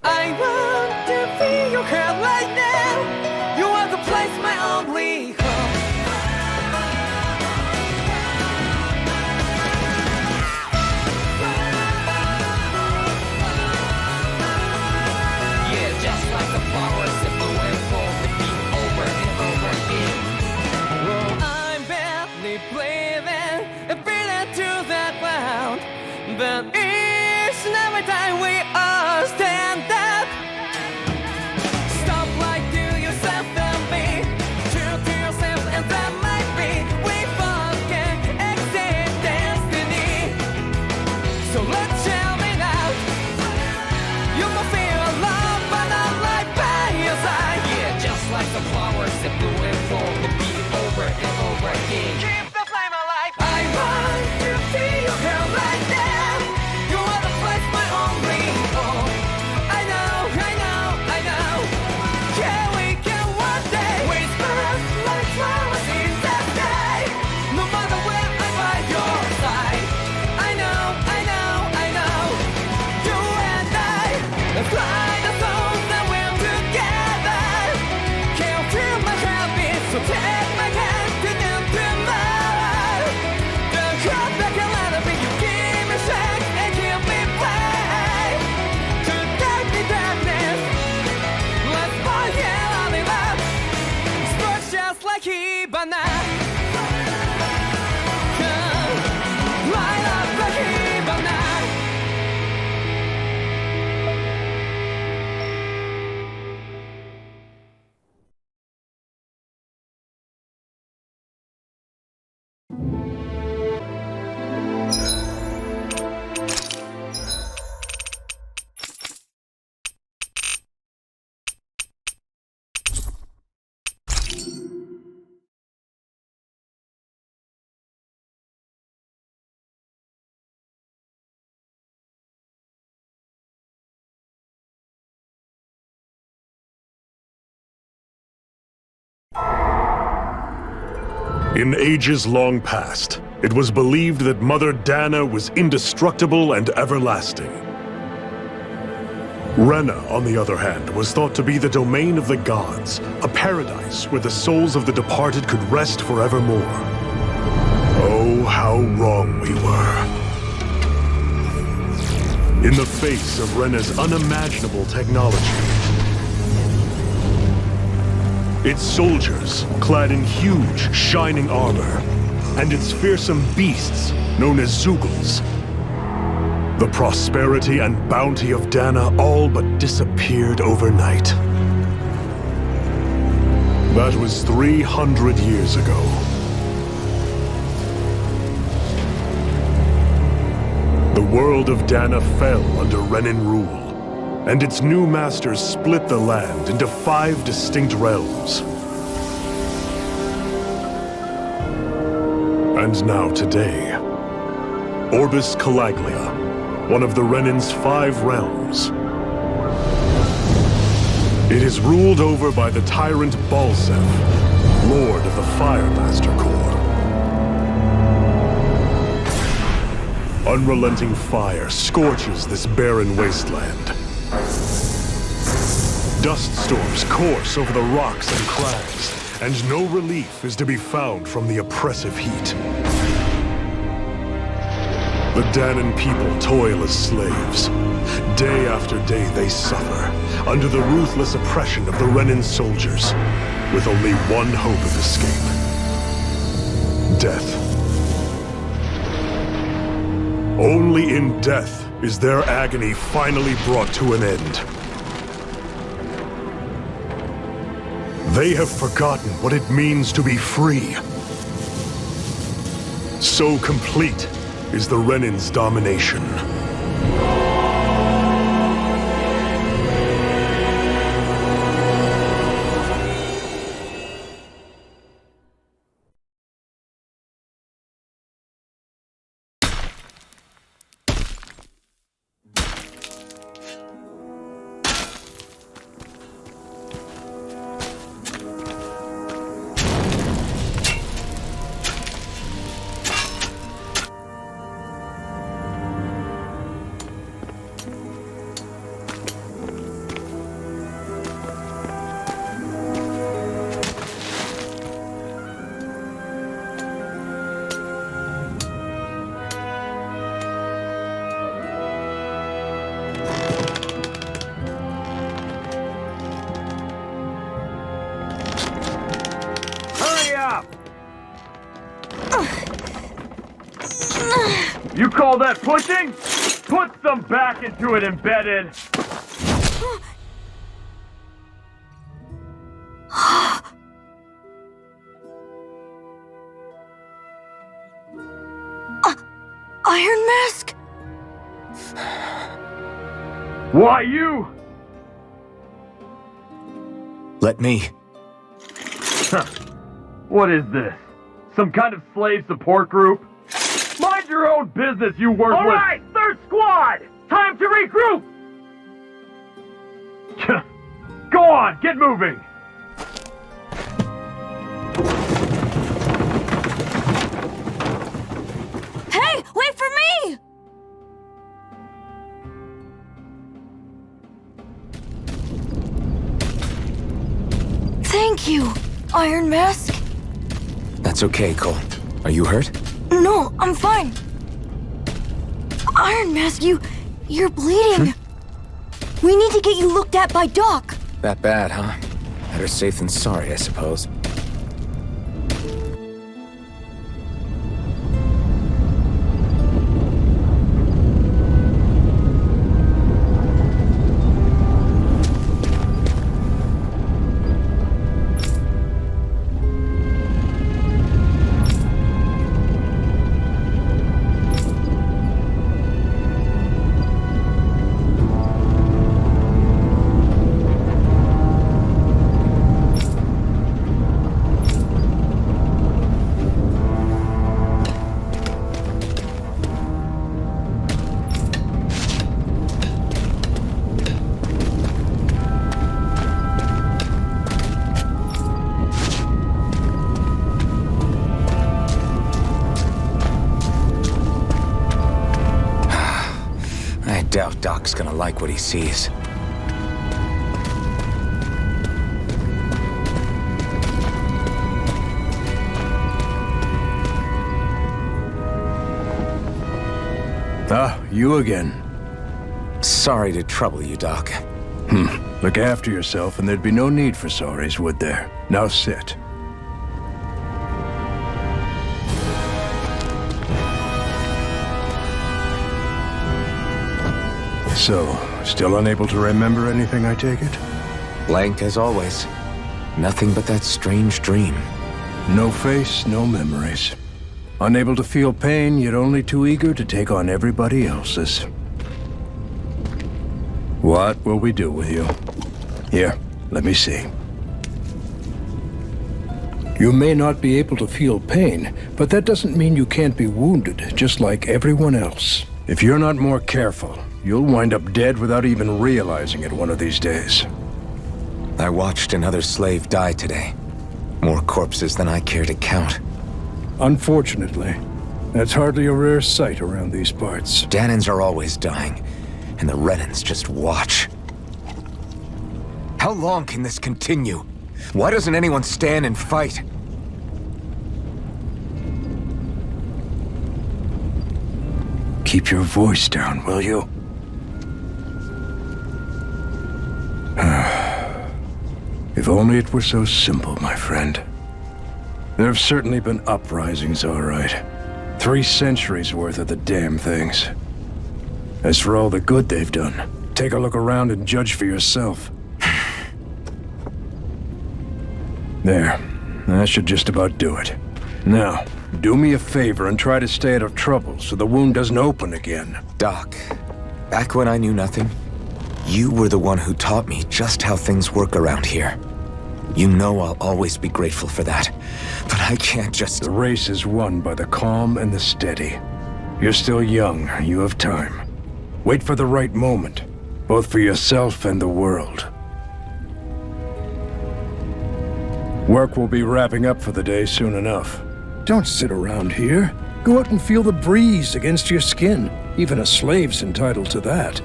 I want to feel your heart right now. You are the place, my only home. Yeah, just like the flowers that bloom and fall, repeat over and over again. Oh, I'm badly breathing and breathing to the ground, but each and every time we all stand up. Stop like to yourself and be true to yourself, and that might be we forget exist destiny. So let's tell me now. You must feel love, but not like by your side. Yeah, just like the flowers that bloom and fall, repeat over and over again. Keep the flame alive. I want to feel your hair right now. You are the place, my only home. I know, I know, I know. Yeah, we can one day whisper like flowers in the sky. No matter where I'm by your side. I know, I know, I know. You and I, let's fly the souls that we're together. Can't feel my heartbeat, so take my hand to the tomorrow. The heart that can let it be, you give me strength and give me play. To take the darkness, let's forget all the love. Sparks just like Hibana. Light up like Hibana. In ages long past, it was believed that Mother Dana was indestructible and everlasting. Rena, on the other hand, was thought to be the domain of the gods, a paradise where the souls of the departed could rest forevermore. Oh, how wrong we were. In the face of Rena's unimaginable technology, its soldiers, clad in huge, shining armor, and its fearsome beasts, known as Zeugles. The prosperity and bounty of Dana all but disappeared overnight. That was 300 years ago. The world of Dana fell under Renin rule, and its new masters split the land into 5 distinct realms. And now today, Orbis Calaglia, one of the Renin's 5 realms. It is ruled over by the tyrant Balzev, Lord of the Fire Master Corps. Unrelenting fire scorches this barren wasteland. Dust storms course over the rocks and crags, and no relief is to be found from the oppressive heat. The Danan people toil as slaves. Day after day they suffer, under the ruthless oppression of the Renin soldiers, with only one hope of escape: death. Only in death is their agony finally brought to an end. They have forgotten what it means to be free. So complete is the Renin's domination. You call that pushing? Put some back into it, embedded! Iron Mask? Why you? Let me. What is this? Some kind of slave support group? Mind your own business, you worthless— Alright, third squad! Time to regroup! Go on, get moving! Hey, wait for me! Thank you, Iron Mask. That's okay, Cole. Are you hurt? No, I'm fine. Iron Mask, you're bleeding. We need to get you looked at by Doc. That bad, huh? Better safe than sorry, I suppose. I doubt Doc's gonna like what he sees. Ah, you again. Sorry to trouble you, Doc. Look after yourself and there'd be no need for sorries, would there? Now sit. So, still unable to remember anything, I take it? Blank as always. Nothing but that strange dream. No face, no memories. Unable to feel pain, yet only too eager to take on everybody else's. What will we do with you? Here, let me see. You may not be able to feel pain, but that doesn't mean you can't be wounded, just like everyone else. If you're not more careful, you'll wind up dead without even realizing it one of these days. I watched another slave die today. More corpses than I care to count. Unfortunately, that's hardly a rare sight around these parts. Danans are always dying, and the Renans just watch. How long can this continue? Why doesn't anyone stand and fight? Keep your voice down, will you? If only it were so simple, my friend. There have certainly been uprisings, all right. 3 centuries worth of the damn things. As for all the good they've done, take a look around and judge for yourself. There. That should just about do it. Now, do me a favor and try to stay out of trouble so the wound doesn't open again. Doc, back when I knew nothing, you were the one who taught me just how things work around here. You know I'll always be grateful for that, but I can't just— The race is won by the calm and the steady. You're still young, you have time. Wait for the right moment, both for yourself and the world. Work will be wrapping up for the day soon enough. Don't sit around here. Go out and feel the breeze against your skin. Even a slave's entitled to that.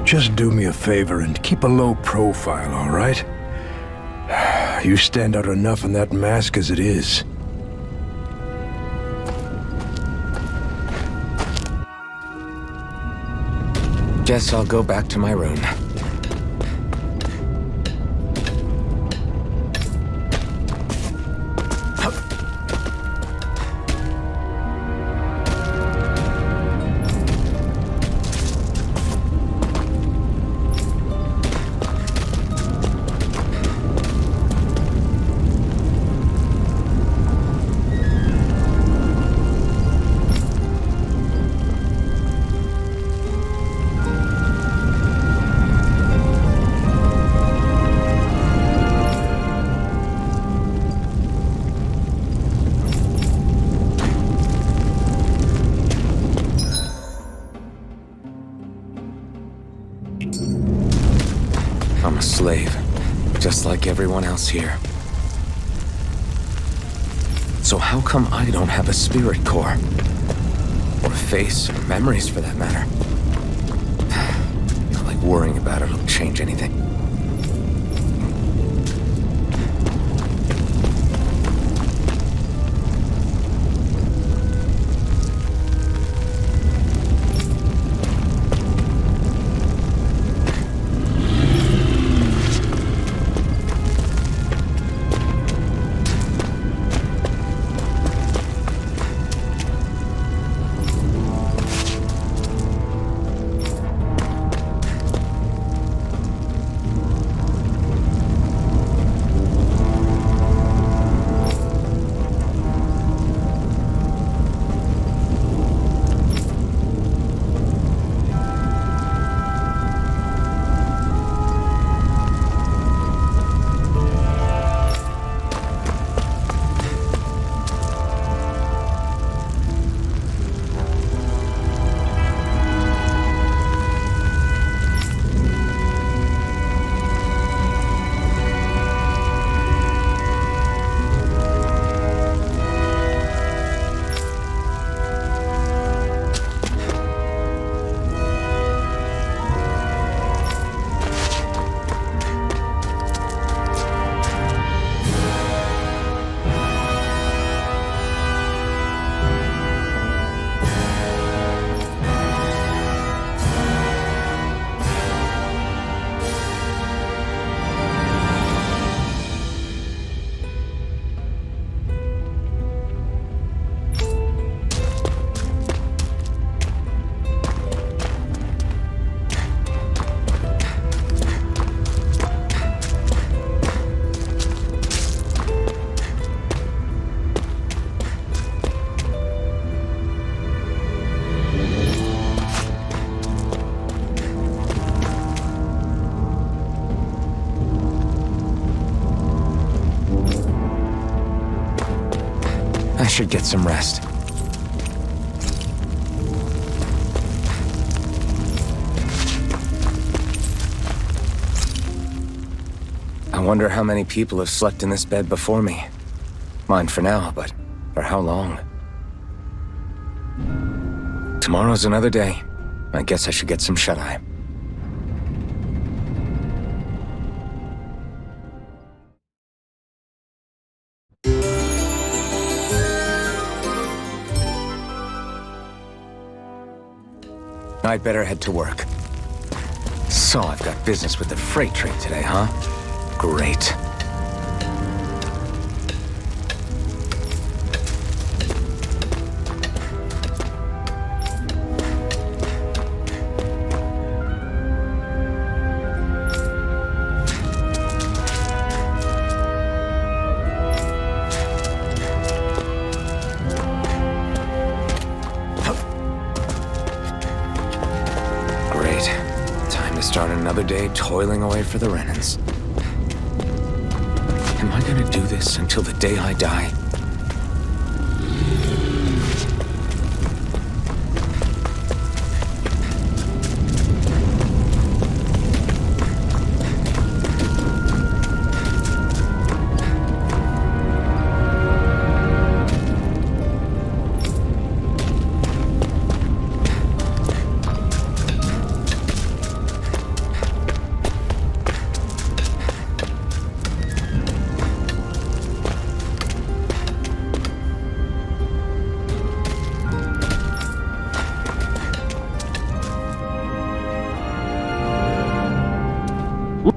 Just do me a favor and keep a low profile, all right? You stand out enough in that mask as it is. Guess I'll go back to my room. A slave, just like everyone else here. So how come I don't have a spirit core? Or a face, or memories for that matter? Not like worrying about it will change anything. I should get some rest. I wonder how many people have slept in this bed before me. Mine for now, but for how long? Tomorrow's another day. I guess I should get some shut-eye. I'd better head to work. So I've got business with the freight train today, huh? Great. Start another day toiling away for the Renans. Am I gonna do this until the day I die?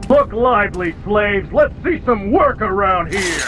Look lively, slaves! Let's see some work around here!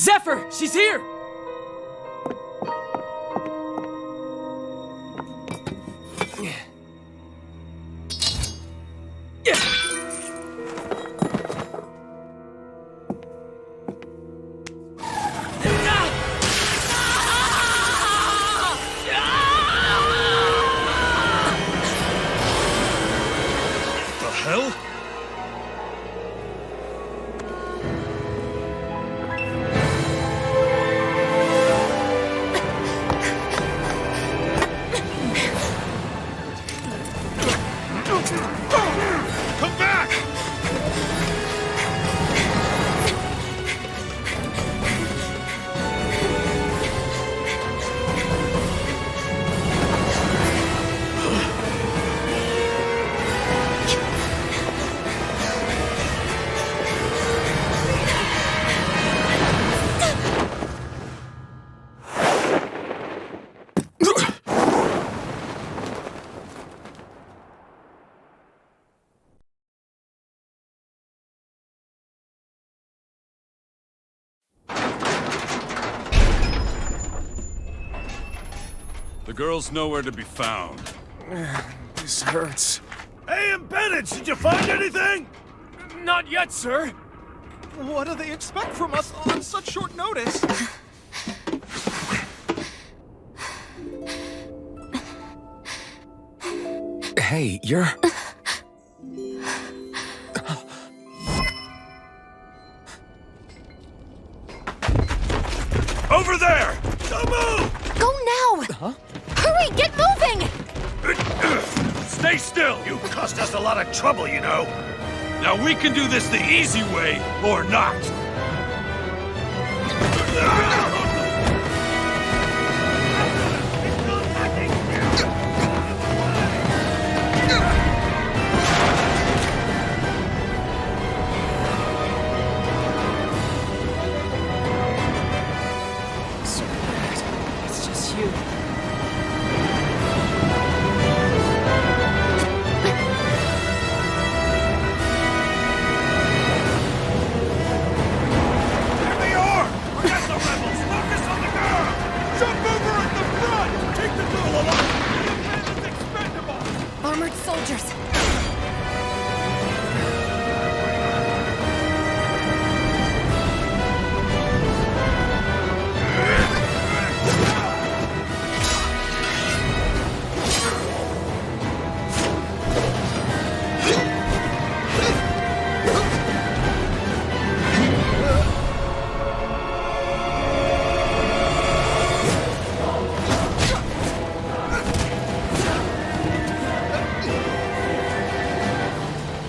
Zephyr! She's here! The hell? Come back! The girl's nowhere to be found. This hurts. Hey, embedded! Did you find anything? Not yet, sir! What do they expect from us on such short notice? Hey, you're... Over there! Don't move! Go now! Hurry, get moving! Stay still! You cost us a lot of trouble, you know. Now we can do this the easy way, or not. It's just you. Armored soldiers!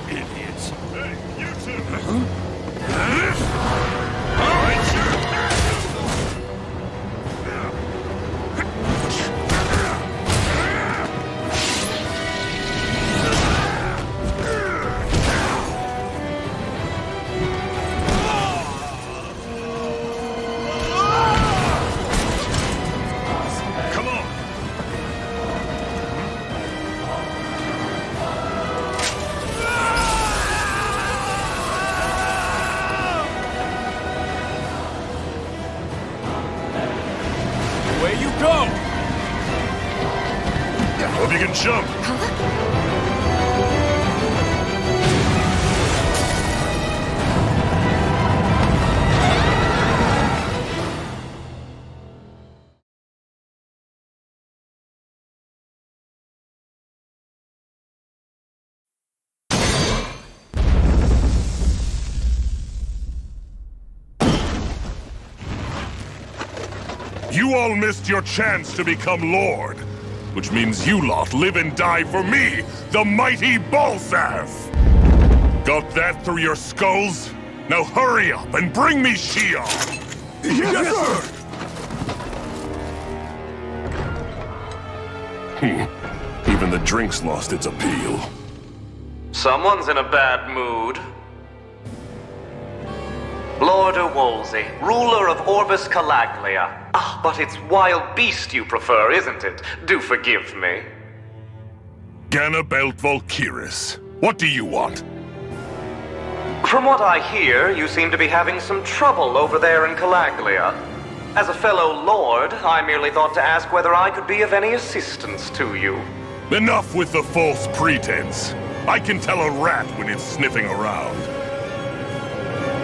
Idiots. Hey, you two! Come on! Away you go! Hope you can jump. You all missed your chance to become Lord, which means you lot live and die for me, the mighty Balzath! Got that through your skulls? Now hurry up and bring me Shion! Yes, sir! Even the drink's lost its appeal. Someone's in a bad mood. Lord Wolsey, ruler of Orbis Calaglia. Ah, but it's wild beast you prefer, isn't it? Do forgive me. Ganabelt Volkiris, what do you want? From what I hear, you seem to be having some trouble over there in Calaglia. As a fellow lord, I merely thought to ask whether I could be of any assistance to you. Enough with the false pretense. I can tell a rat when it's sniffing around.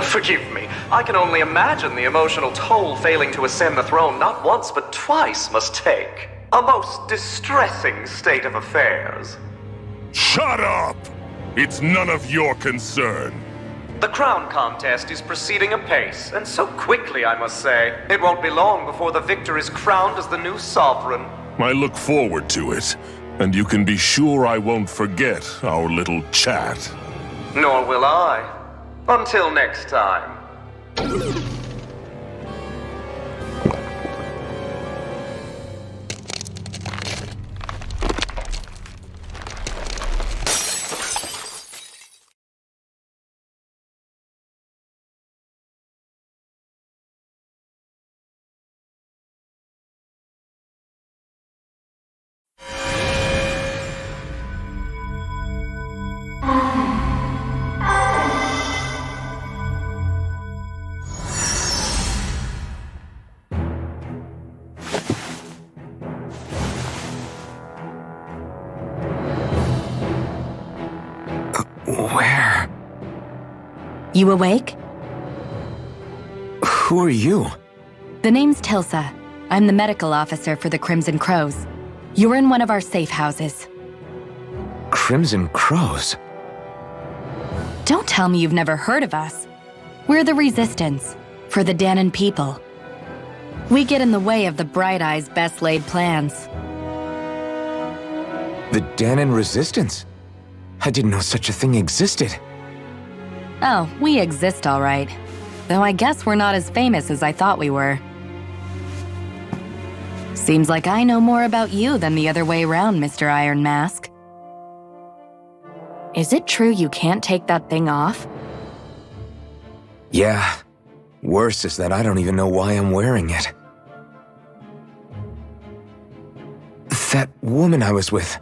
Forgive me, I can only imagine the emotional toll failing to ascend the throne not once but twice must take. A most distressing state of affairs. Shut up! It's none of your concern. The crown contest is proceeding apace, and so quickly, I must say. It won't be long before the victor is crowned as the new sovereign. I look forward to it, and you can be sure I won't forget our little chat. Nor will I. Until next time. Where? You awake? Who are you? The name's Tilsa. I'm the medical officer for the Crimson Crows. You're in one of our safe houses. Crimson Crows? Don't tell me you've never heard of us. We're the Resistance, for the Danon people. We get in the way of the Bright Eye's best-laid plans. The Danon Resistance? I didn't know such a thing existed. Oh, we exist all right. Though I guess we're not as famous as I thought we were. Seems like I know more about you than the other way around, Mr. Iron Mask. Is it true you can't take that thing off? Yeah. Worse is that I don't even know why I'm wearing it. That woman I was with.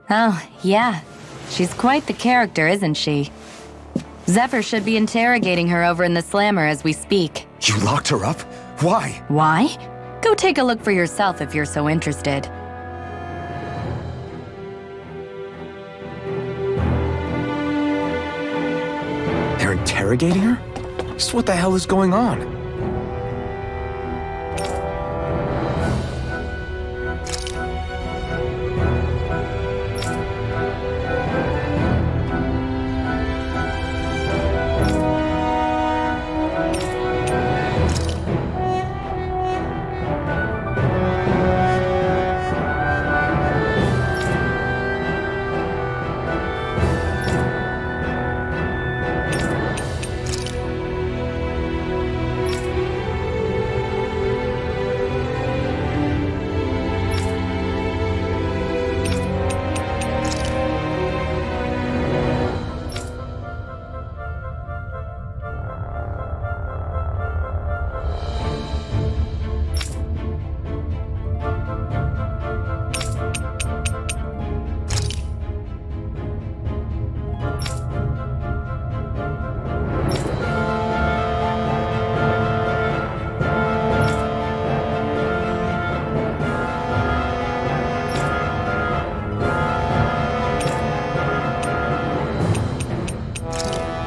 Oh, yeah. She's quite the character, isn't she? Zephyr should be interrogating her over in the Slammer as we speak. You locked her up? Why? Why? Go take a look for yourself if you're so interested. They're interrogating her? Just what the hell is going on?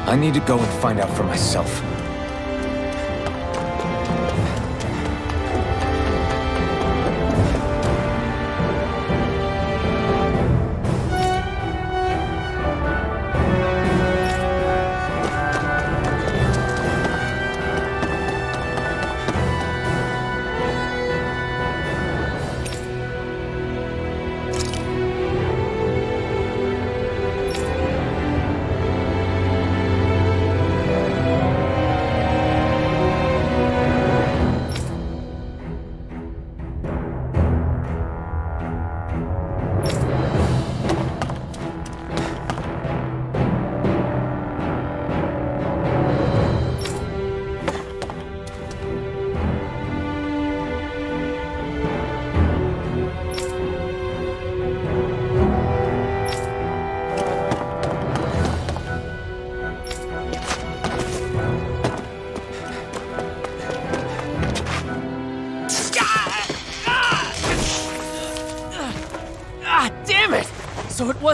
I need to go and find out for myself.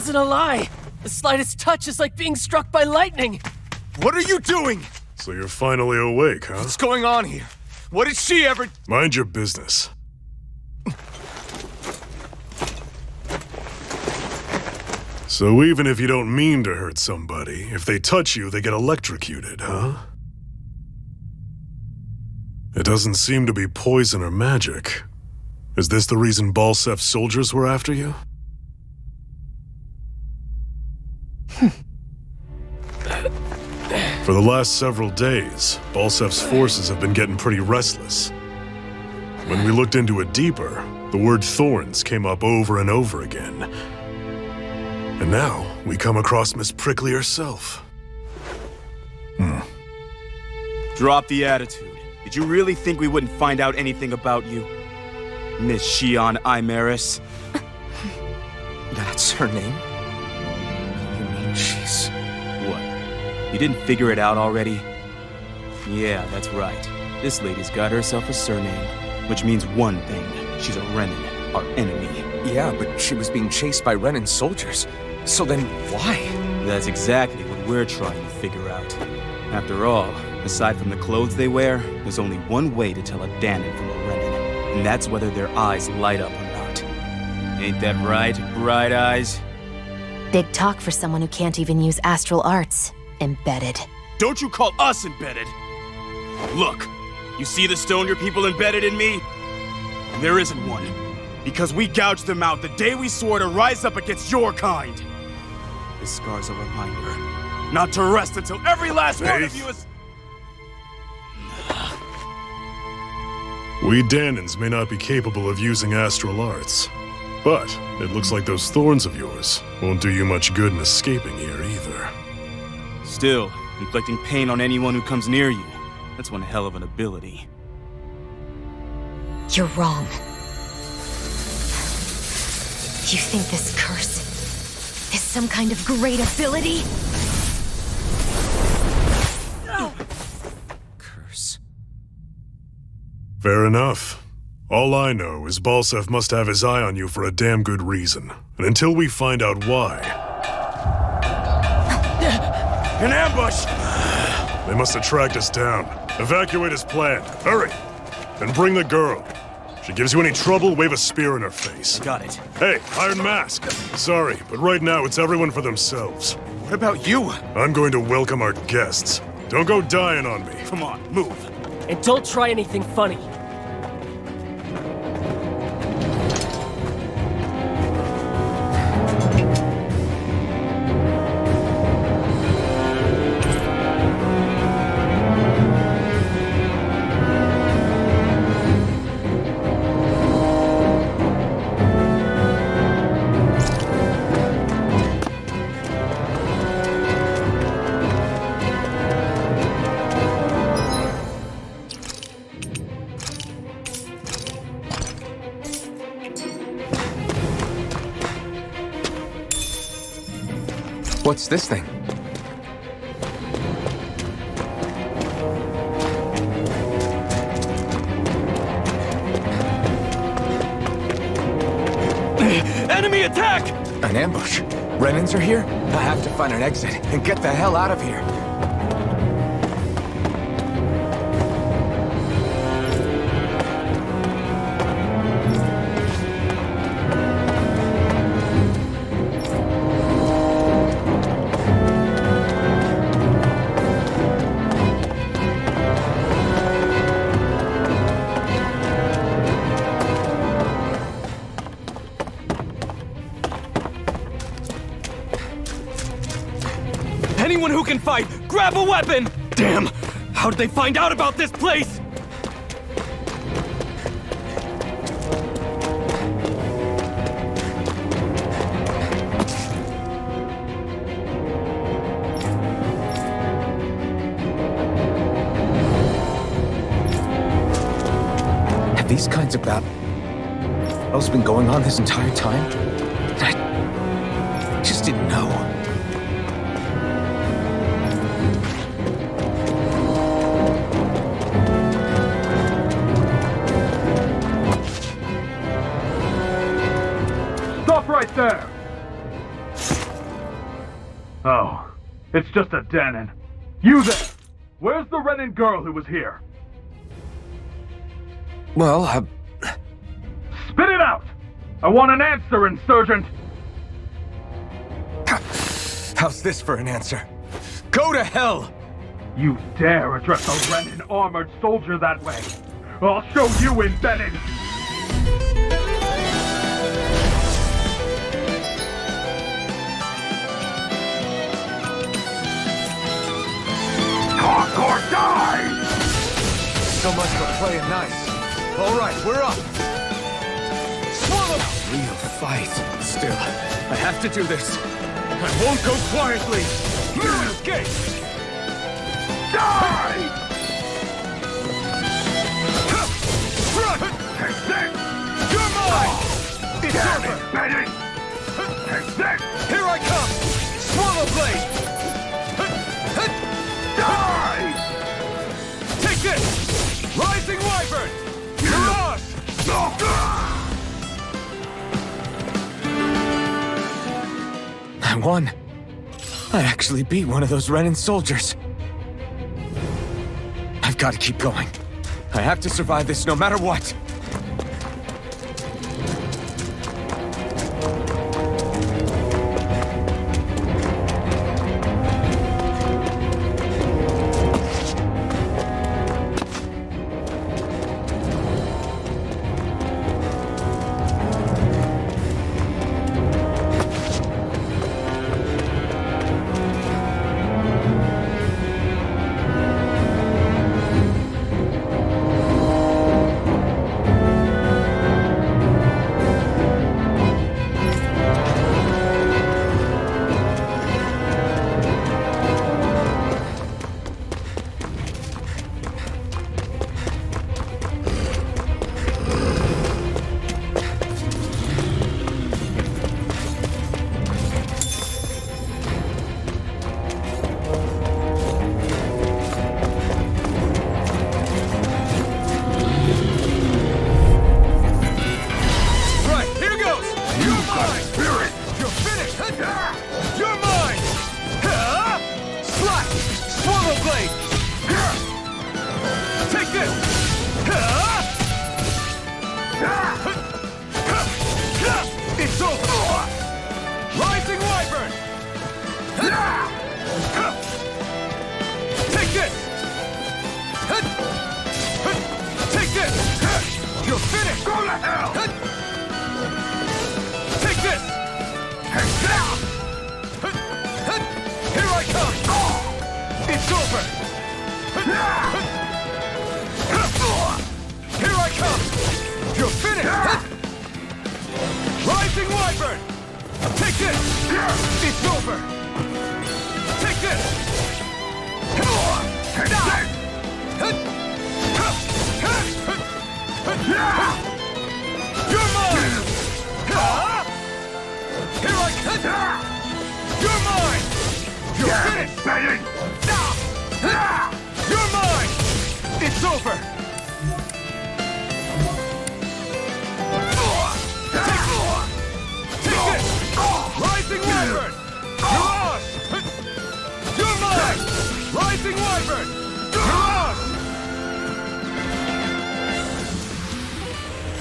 wasn't a lie. The slightest touch is like being struck by lightning. What are you doing? So you're finally awake, huh? What's going on here? What did she ever... Mind your business. So even if you don't mean to hurt somebody, if they touch you, they get electrocuted, huh? It doesn't seem to be poison or magic. Is this the reason Balsef's soldiers were after you? For the last several days, Balsef's forces have been getting pretty restless. When we looked into it deeper, the word thorns came up over and over again. And now, we come across Miss Prickly herself. Drop the attitude. Did you really think we wouldn't find out anything about you? Miss Shion Imaris? That's her name? You mean she's... What? You didn't figure it out already? Yeah, that's right. This lady's got herself a surname, which means one thing. She's a Renin, our enemy. Yeah, but she was being chased by Renin soldiers. So then, why? That's exactly what we're trying to figure out. After all, aside from the clothes they wear, there's only one way to tell a Danon from a Renin, and that's whether their eyes light up or not. Ain't that right, Bright Eyes? Big talk for someone who can't even use astral arts. Embedded. Don't you call us embedded! Look, you see the stone your people embedded in me? There isn't one. Because we gouged them out the day we swore to rise up against your kind. This scar's a reminder, not to rest until every last one of you is... We Danons may not be capable of using astral arts, but it looks like those thorns of yours won't do you much good in escaping here either. Still, inflicting pain on anyone who comes near you, that's one hell of an ability. You're wrong. You think this curse is some kind of great ability? Curse. Fair enough. All I know is Balsef must have his eye on you for a damn good reason. And until we find out why... An ambush! They must have tracked us down. Evacuate as planned. Hurry! And bring the girl. If she gives you any trouble, wave a spear in her face. Got it. Hey, Iron Mask. Sorry, but right now it's everyone for themselves. What about you? I'm going to welcome our guests. Don't go dying on me. Come on, move. And don't try anything funny. What's this thing? Enemy attack! An ambush. Renins are here? I have to find an exit and get the hell out of here. Anyone who can fight, grab a weapon! Damn! How did they find out about this place? Have these kinds of battles been going on this entire time? I just didn't know. Stop right there! It's just a Danon. You there! Where's the Renin girl who was here? Well, Spit it out! I want an answer, Insurgent! How's this for an answer? Go to hell! You dare address a Renin armored soldier that way? I'll show you, Embedded! Talk or die! So much for playing nice. All right, we're up. Swallow! Real fight. Still, I have to do this. I won't go quietly. You escape! Die! Run! Take this! You're mine! It's Damn over! it, Bennett! Take this! Here I come! Swallow blade! Die! Take this! Rising Wyvern! Mirage! I won. I actually beat one of those Renin soldiers. I've got to keep going. I have to survive this no matter what.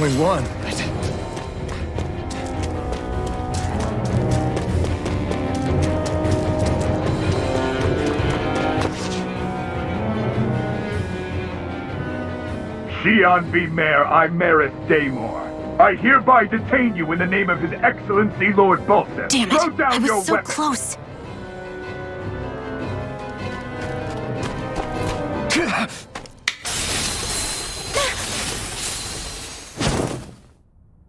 We won. Xian V. Mayor Imaris Daymore. I hereby detain you in the name of His Excellency Lord Bolseth. Damn Throw it! down I was your so weapon. close.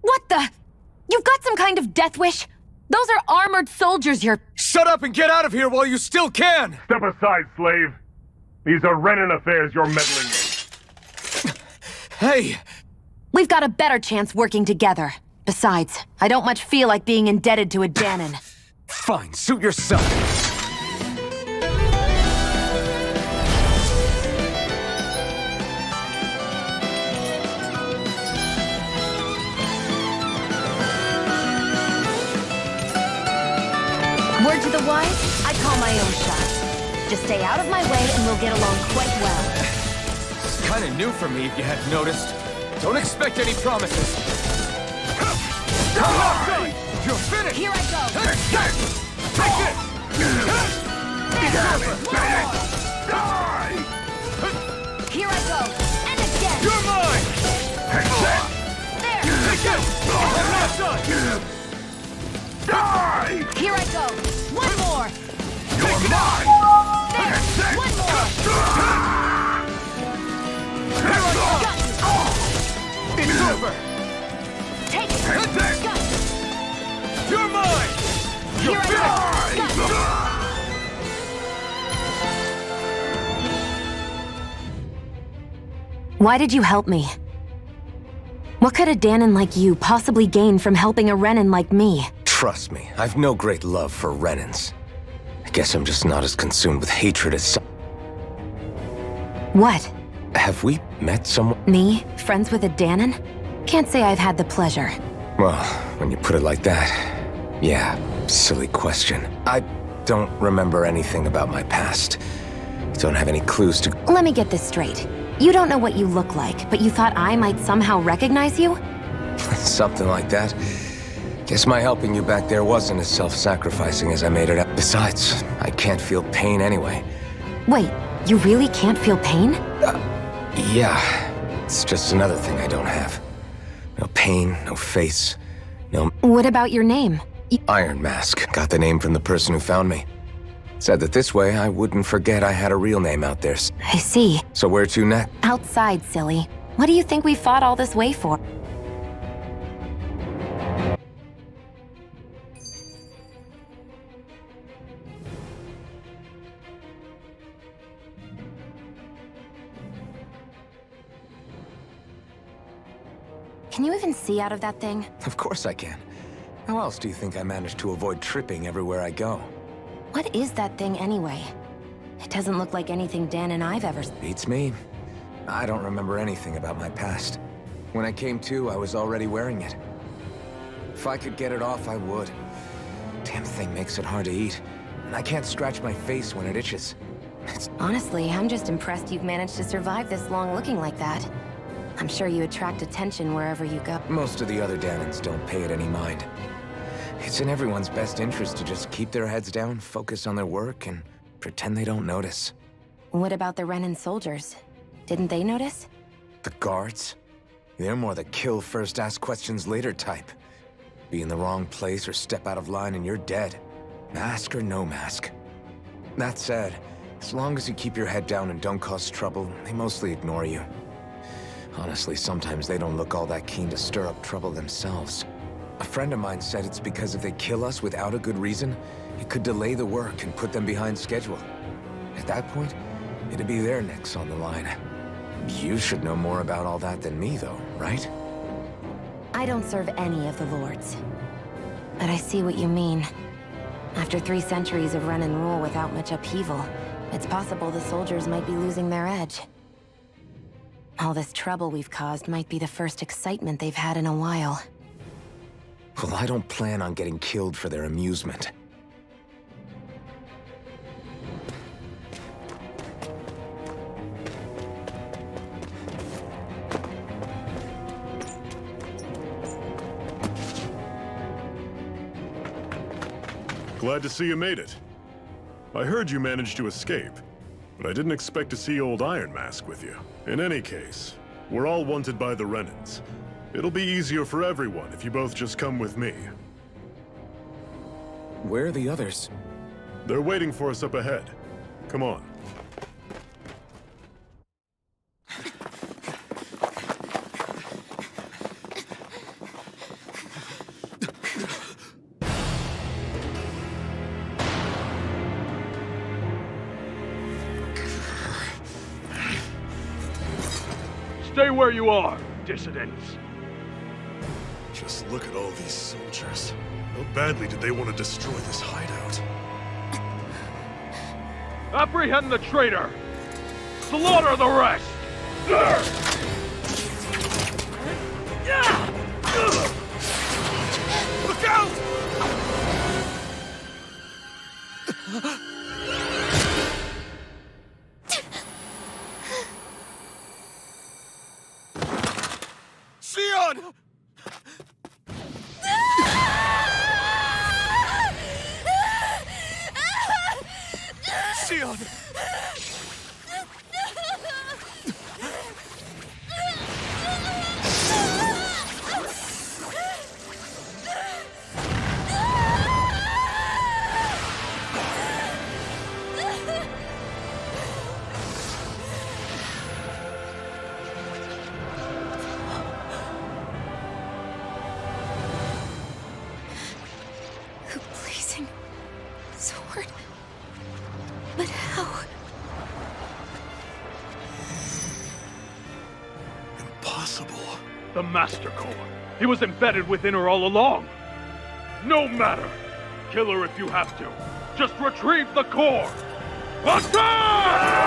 What the? You've got some kind of death wish? Those are armored soldiers you're— Shut up and get out of here while you still can! Step aside, slave. These are Renin affairs you're meddling in. Hey! We've got a better chance working together. Besides, I don't much feel like being indebted to a Danon. Fine, suit yourself. Word to the wise, I call my own shot. Just stay out of my way and we'll get along quite well. It's kind of new for me, if you hadn't noticed. Don't expect any promises. You're finished! Here I go! Take it! Here I go! And again! You're mine! There! Take it! I'm not done! Here I go! One more! You're mine! There! One more! Got you! It's over! Take it! Got you! You're mine! Here I go! Got you! Why did you help me? What could a Danon like you possibly gain from helping a Renan like me? Trust me, I've no great love for Renans. I guess I'm just not as consumed with hatred as some. What? Have we met someone? Me? Friends with a Danon? Can't say I've had the pleasure. Well, when you put it like that, yeah, silly question. I don't remember anything about my past. Don't have any clues to... Let me get this straight. You don't know what you look like, but you thought I might somehow recognize you? Something like that. Guess my helping you back there wasn't as self-sacrificing as I made it up. Besides, I can't feel pain anyway. Wait, you really can't feel pain? Yeah. It's just another thing I don't have. No pain, no face, no... What about your name? Iron Mask. Got the name from the person who found me. Said that this way I wouldn't forget I had a real name out there. I see. So where to next? Outside, silly. What do you think we fought all this way for? Can you even see out of that thing? Of course I can. How else do you think I managed to avoid tripping everywhere I go? What is that thing anyway? It doesn't look like anything Dan and I've ever... Beats me. I don't remember anything about my past. When I came to, I was already wearing it. If I could get it off, I would. Damn thing makes it hard to eat. And I can't scratch my face when it itches. Honestly, I'm just impressed you've managed to survive this long looking like that. I'm sure you attract attention wherever you go. Most of the other Danons don't pay it any mind. It's in everyone's best interest to just keep their heads down, focus on their work, and pretend they don't notice. What about the Renan soldiers? Didn't they notice? The guards? They're more the kill first, ask questions later type. Be in the wrong place or step out of line and you're dead. Mask or no mask. That said, as long as you keep your head down and don't cause trouble, they mostly ignore you. Honestly, sometimes they don't look all that keen to stir up trouble themselves. A friend of mine said it's because if they kill us without a good reason, it could delay the work and put them behind schedule. At that point, it'd be their necks on the line. You should know more about all that than me, though, right? I don't serve any of the lords. But I see what you mean. After 3 centuries of Renan rule without much upheaval, it's possible the soldiers might be losing their edge. All this trouble we've caused might be the first excitement they've had in a while. Well, I don't plan on getting killed for their amusement. Glad to see you made it. I heard you managed to escape, but I didn't expect to see old Iron Mask with you. In any case, we're all wanted by the Renans. It'll be easier for everyone if you both just come with me. Where are the others? They're waiting for us up ahead. Come on. Stay where you are, dissidents. Just look at all these soldiers. How badly did they want to destroy this hideout? Apprehend the traitor! Slaughter the rest! Look out! Sion! The blazing sword. But how? Impossible. The Master Core. He was embedded within her all along. No matter. Kill her if you have to. Just retrieve the core. Attack!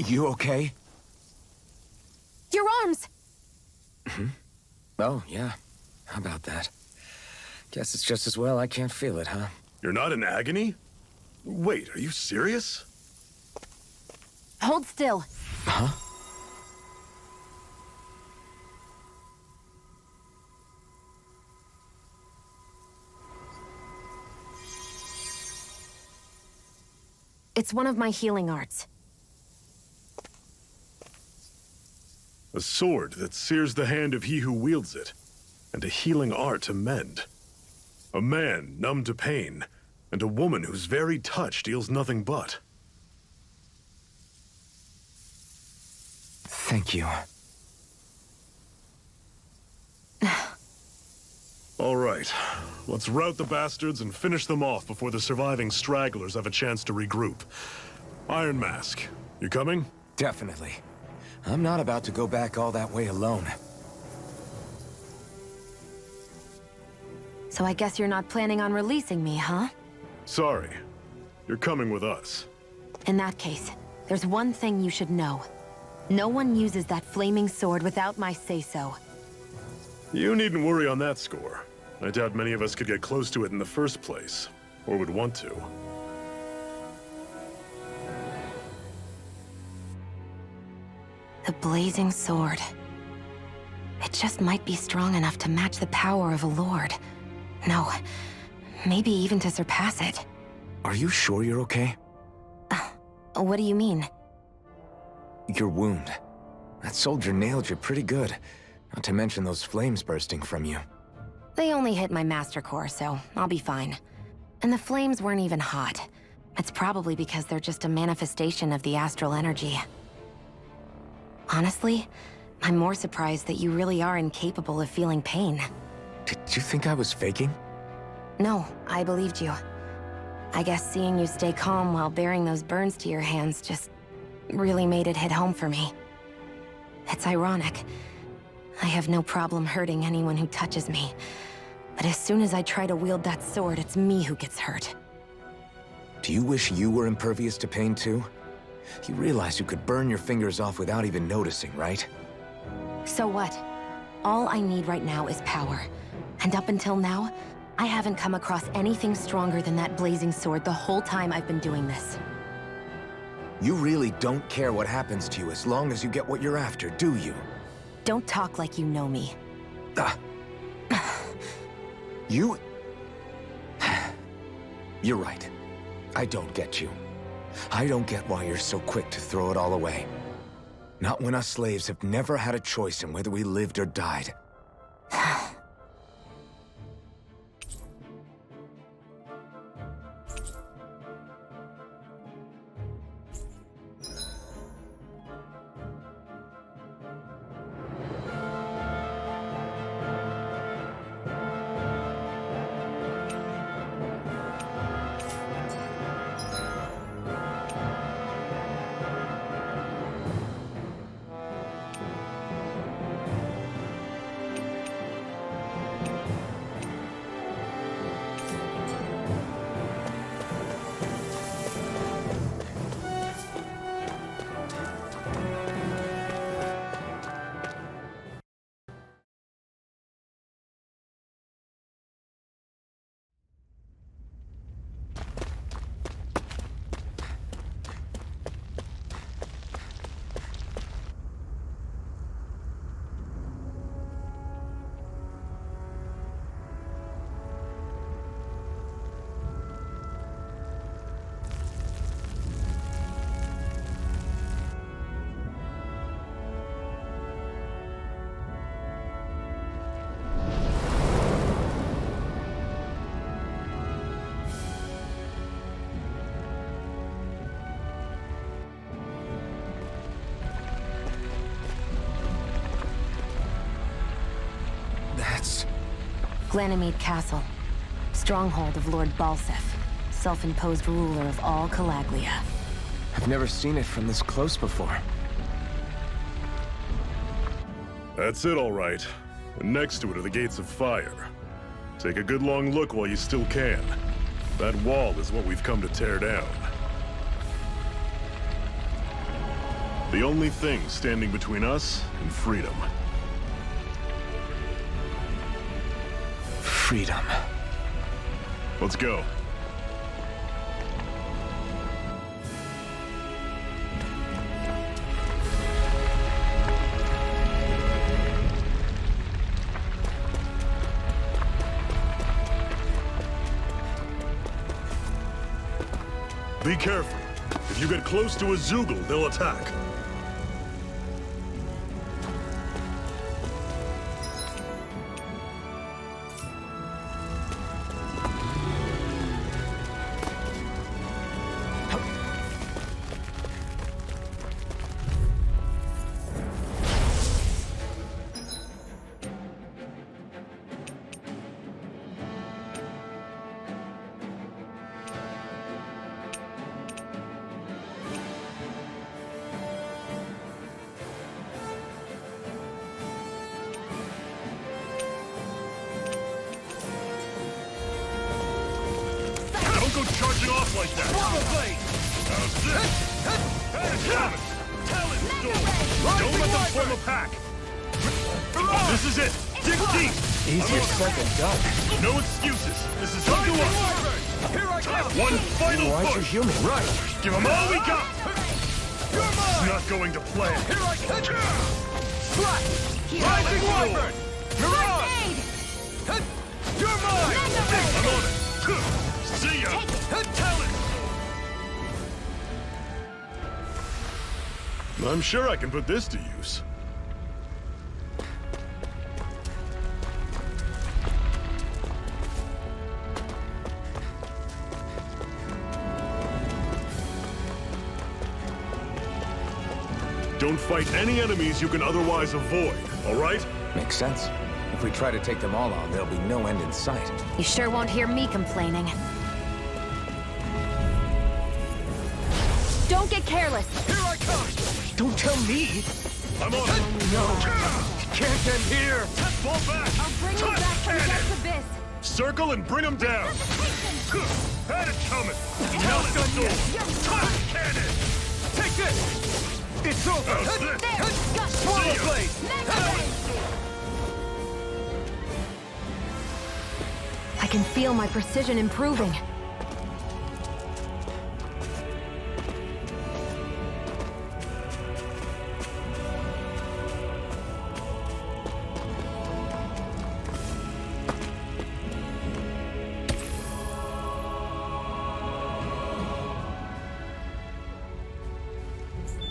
You okay? Your arms! Oh, yeah. How about that? Guess it's just as well I can't feel it, huh? You're not in agony? Wait, are you serious? Hold still. Huh? It's one of my healing arts. A sword that sears the hand of he who wields it, and a healing art to mend. A man numb to pain, and a woman whose very touch deals nothing but. Thank you. All right, let's rout the bastards and finish them off before the surviving stragglers have a chance to regroup. Iron Mask, you coming? Definitely. I'm not about to go back all that way alone. So I guess you're not planning on releasing me, huh? Sorry, you're coming with us. In that case, there's one thing you should know. No one uses that flaming sword without my say-so. You needn't worry on that score. I doubt many of us could get close to it in the first place, or would want to. The blazing sword. It just might be strong enough to match the power of a lord. No, maybe even to surpass it. Are you sure you're okay? What do you mean? Your wound. That soldier nailed you pretty good. Not to mention those flames bursting from you. They only hit my master core, so I'll be fine. And the flames weren't even hot. It's probably because they're just a manifestation of the astral energy. Honestly, I'm more surprised that you really are incapable of feeling pain. Did you think I was faking? No, I believed you. I guess seeing you stay calm while bearing those burns to your hands just really made it hit home for me. It's ironic. I have no problem hurting anyone who touches me. But as soon as I try to wield that sword, it's me who gets hurt. Do you wish you were impervious to pain too? You realize you could burn your fingers off without even noticing, right? So what? All I need right now is power. And up until now, I haven't come across anything stronger than that blazing sword the whole time I've been doing this. You really don't care what happens to you as long as you get what you're after, do you? Don't talk like you know me. You... You're right. I don't get you. I don't get why you're so quick to throw it all away. Not when us slaves have never had a choice in whether we lived or died. That's... Ganymede Castle. Stronghold of Lord Balsef, self-imposed ruler of all Calaglia. I've never seen it from this close before. That's it, all right. And next to it are the Gates of Fire. Take a good long look while you still can. That wall is what we've come to tear down. The only thing standing between us and freedom. Freedom. Let's go. Be careful. If you get close to a Zoogle, they'll attack. Don't go charging off like that! How's this? Talent storm! Don't let them form a pack! This is it! Dig deep! Easier said than done. No excuses! This is up to us! Here I come! One final Why'd you push! heal me? Right. Give them all we got! This is not going to plan! Here I come! Slash! Rising Wyvern! Mirage! Aid! You're mine! I'm on it! See ya! Talent! I'm sure I can put this to use. Don't fight any enemies you can otherwise avoid, all right? Makes sense. If we try to take them all on, there'll be no end in sight. You sure won't hear me complaining. Don't get careless! Here I come! Don't tell me! I'm on it! No! Can't end here! Fall back! I'll bring you back from Death's Abyss! Circle and bring them down! Had it coming! Talent storm! Cannon! Take this! It's over! How's this? There! Swallow blade! I can feel my precision improving.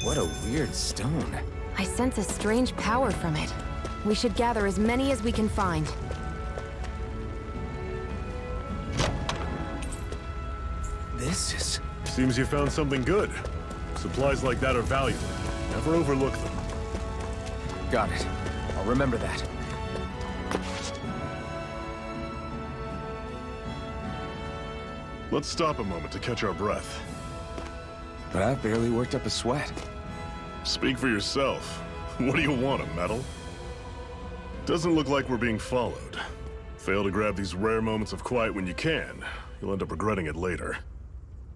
What a weird stone. I sense a strange power from it. We should gather as many as we can find. This is... Seems you found something good. Supplies like that are valuable. Never overlook them. Got it. I'll remember that. Let's stop a moment to catch our breath. But I've barely worked up a sweat. Speak for yourself. What do you want, a medal? Doesn't look like we're being followed. Fail to grab these rare moments of quiet when you can. You'll end up regretting it later.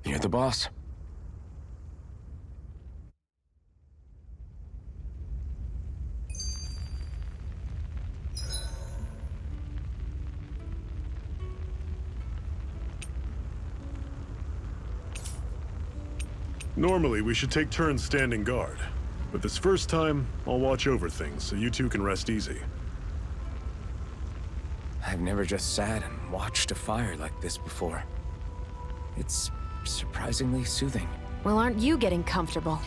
You're the boss. Normally, we should take turns standing guard. But this first time, I'll watch over things so you two can rest easy. I've never just sat and watched a fire like this before. It's surprisingly soothing. Well, aren't you getting comfortable?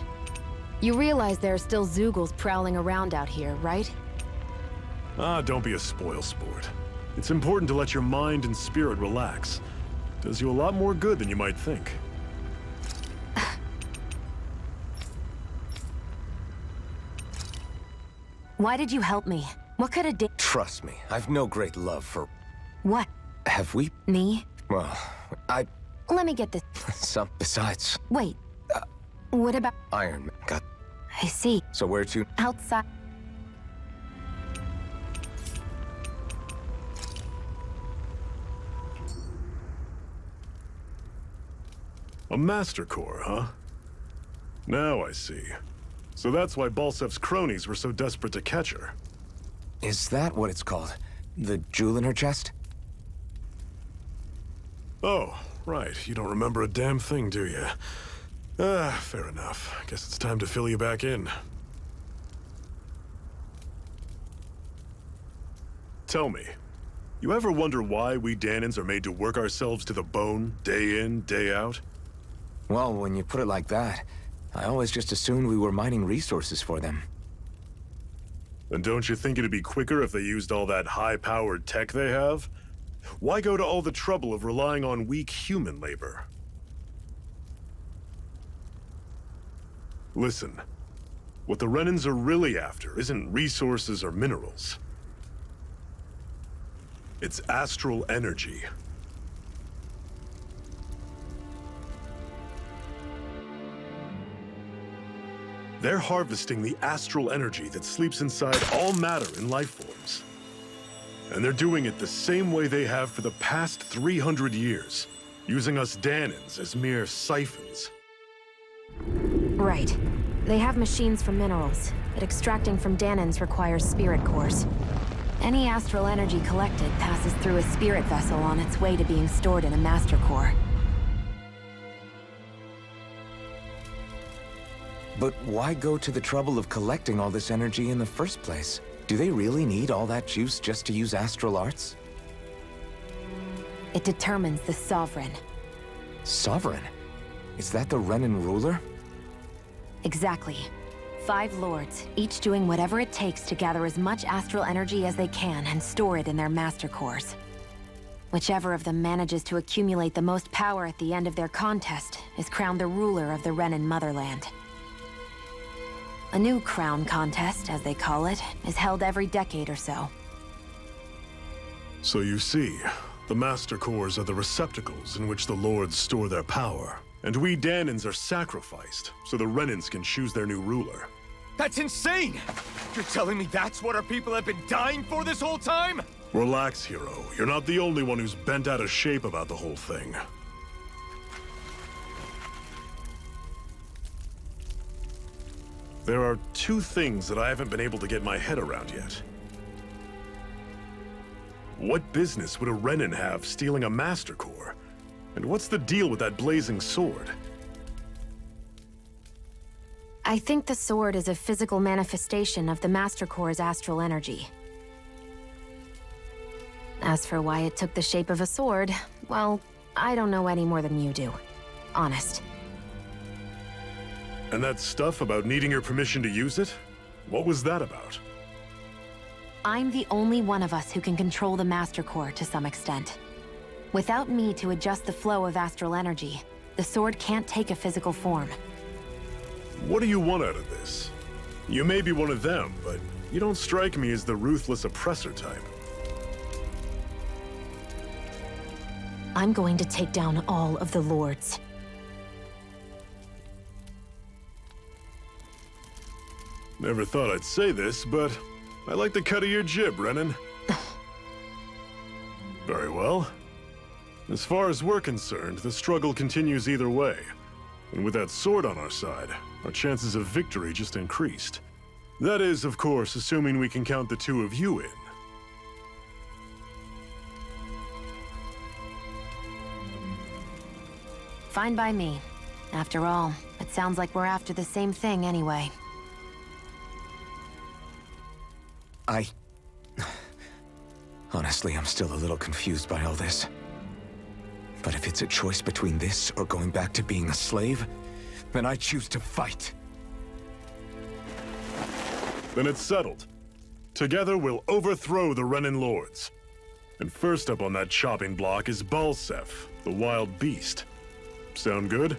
You realize there are still Zoogles prowling around out here, right? Ah, don't be a spoil sport. It's important to let your mind and spirit relax. Does you a lot more good than you might think. Why did you help me? What could a da- Trust me, I've no great love for... What? Have we? Me? Well, I... Let me get this. Besides, Wait. What about... Iron Man got... I see. So where to? Outside. A Master Core, huh? Now I see. So that's why Balsef's cronies were so desperate to catch her. Is that what it's called? The jewel in her chest? Oh, right. You don't remember a damn thing, do you? Fair enough. Guess it's time to fill you back in. Tell me, you ever wonder why we Danans are made to work ourselves to the bone, day in, day out? Well, when you put it like that, I always just assumed we were mining resources for them. And don't you think it'd be quicker if they used all that high-powered tech they have? Why go to all the trouble of relying on weak human labor? Listen, what the Renans are really after isn't resources or minerals. It's astral energy. They're harvesting the astral energy that sleeps inside all matter in life forms. And they're doing it the same way they have for the past 300 years, using us Danans as mere siphons. Right. They have machines for minerals, but extracting from Danans requires spirit cores. Any astral energy collected passes through a spirit vessel on its way to being stored in a master core. But why go to the trouble of collecting all this energy in the first place? Do they really need all that juice just to use astral arts? It determines the Sovereign. Sovereign? Is that the Renan ruler? Exactly. 5 lords, each doing whatever it takes to gather as much astral energy as they can and store it in their master cores. Whichever of them manages to accumulate the most power at the end of their contest is crowned the ruler of the Renan motherland. A new crown contest, as they call it, is held every decade or so. So you see, the Master Cores are the receptacles in which the Lords store their power. And we Danans are sacrificed, so the Renans can choose their new ruler. That's insane! You're telling me that's what our people have been dying for this whole time? Relax, hero. You're not the only one who's bent out of shape about the whole thing. There are 2 things that I haven't been able to get my head around yet. What business would a Renan have stealing a Master Core? And what's the deal with that blazing sword? I think the sword is a physical manifestation of the Master Core's astral energy. As for why it took the shape of a sword, well, I don't know any more than you do. Honest. And that stuff about needing your permission to use it? What was that about? I'm the only one of us who can control the Master Core to some extent. Without me to adjust the flow of astral energy, the sword can't take a physical form. What do you want out of this? You may be one of them, but you don't strike me as the ruthless oppressor type. I'm going to take down all of the lords. Never thought I'd say this, but I like the cut of your jib, Renan. Very well. As far as we're concerned, the struggle continues either way. And with that sword on our side, our chances of victory just increased. That is, of course, assuming we can count the 2 of you in. Fine by me. After all, it sounds like we're after the same thing anyway. Honestly, I'm still a little confused by all this. But if it's a choice between this or going back to being a slave, then I choose to fight. Then it's settled. Together we'll overthrow the Renan Lords. And first up on that chopping block is Balsef, the wild beast. Sound good?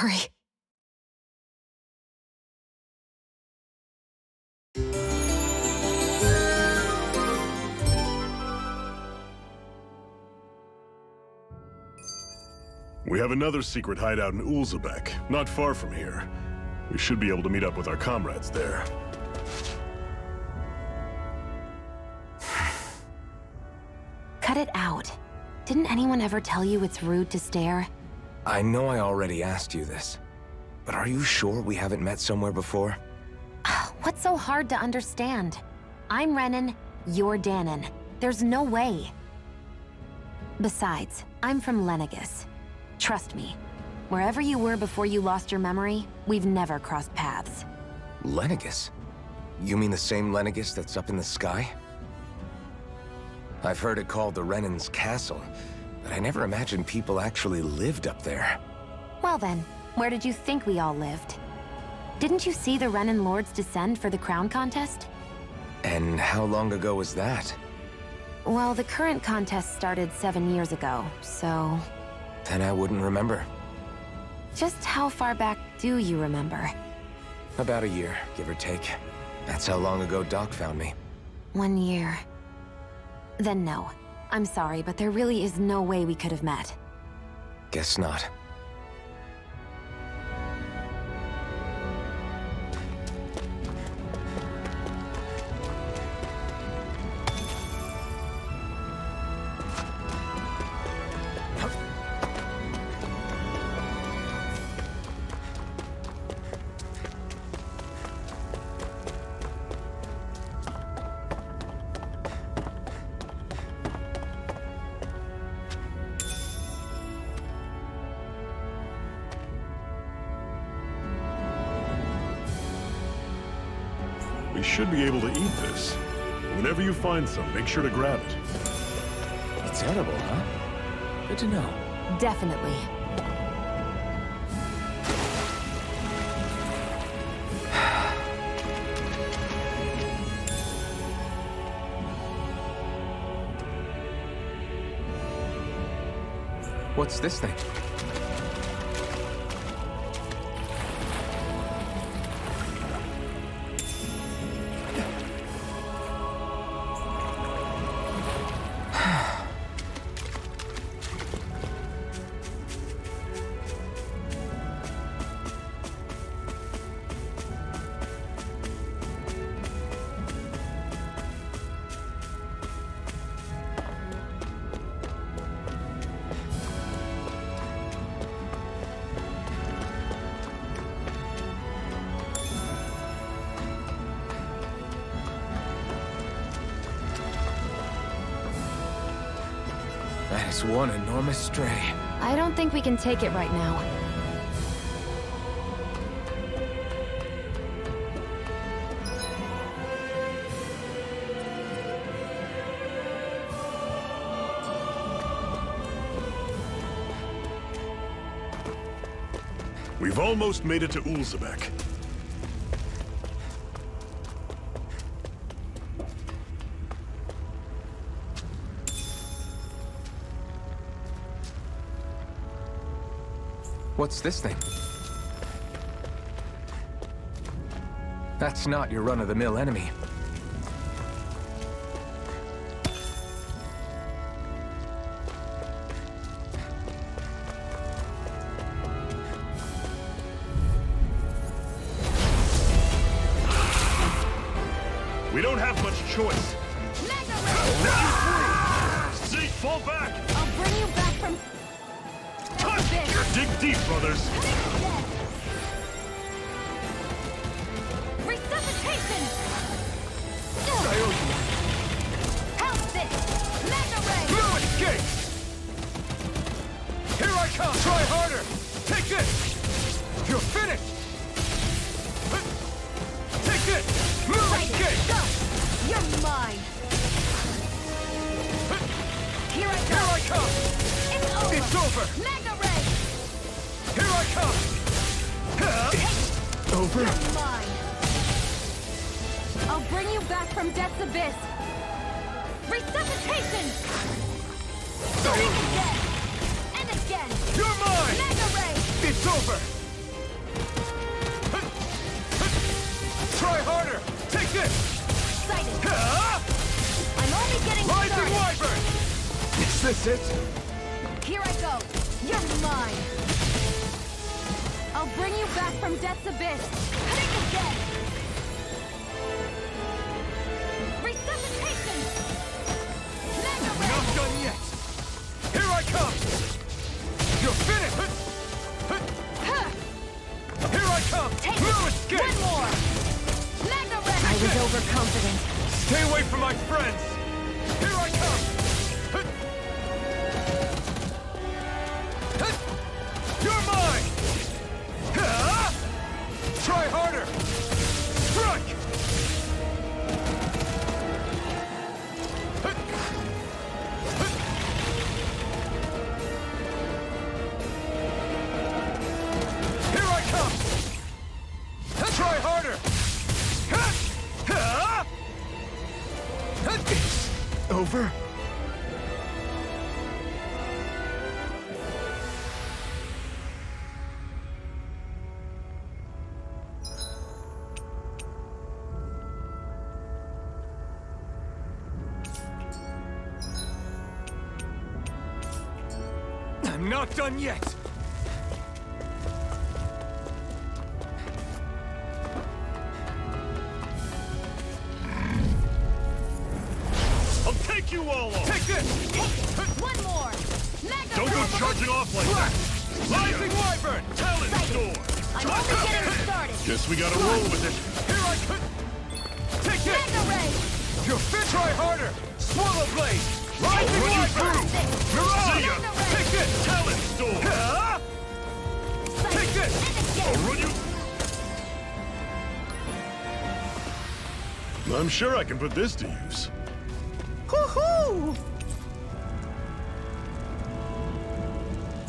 sorry. We have another secret hideout in Ulzebek, not far from here. We should be able to meet up with our comrades there. Cut it out. Didn't anyone ever tell you it's rude to stare? I know I already asked you this, but are you sure we haven't met somewhere before? What's so hard to understand? I'm Renan, you're Danon. There's no way. Besides, I'm from Lenegis. Trust me, wherever you were before you lost your memory, we've never crossed paths. Lenegis? You mean the same Lenegis that's up in the sky? I've heard it called the Renan's Castle, but I never imagined people actually lived up there. Well then, where did you think we all lived? Didn't you see the Renan Lords descend for the crown contest? And how long ago was that? Well, the current contest started 7 years ago, so... Then I wouldn't remember. Just how far back do you remember? About a year, give or take. That's how long ago Doc found me. 1 year. Then no. I'm sorry, but there really is no way we could have met. Guess not. We should be able to eat this. Whenever you find some, make sure to grab it. It's edible, huh? Good to know. Definitely. What's this thing? That is one enormous stray. I don't think we can take it right now. We've almost made it to Ulzebek. What's this thing? That's not your run-of-the-mill enemy. We don't have much choice. Zeke, fall back! I'll bring you back from... Dig deep, brothers. Resuscitation! Help this! Mega Ray! No escape! Here I come! Try harder! Take this! You're finished! Take this! No escape! Go! You're mine! Here I go! Here I come! It's over! It's over! Mega Ray! Here I come! Over? You're mine! I'll bring you back from Death's Abyss! Resuscitation! And again! And again! You're mine! Mega Ray! It's over! this it? Here I go! You're mine! I'll bring you back from death's abyss! Think again! Resuscitation! Mega We're not done yet! Here I come! You're finished! Here I come! Take No it! escape! One more! Mega Ray! I was overconfident. Stay away from my friends! Here I come! You're mine! Try harder! Strike! Here I come! Try harder! It's over? I'm not done yet! I'll take you all on! Take this! One more! Mega Don't go charging off like that! Rising Wyvern! Talent Storm! I'm only getting started! Guess we gotta roll with it. Here I come! Take it! Mega Ray! You're fit! Try harder! Swallow Blade! Rising Run you Wyvern! through! Mirage! See ya! Take this! Talent Storm! Take this! I'll run you... I'm sure I can put this to use. Woohoo!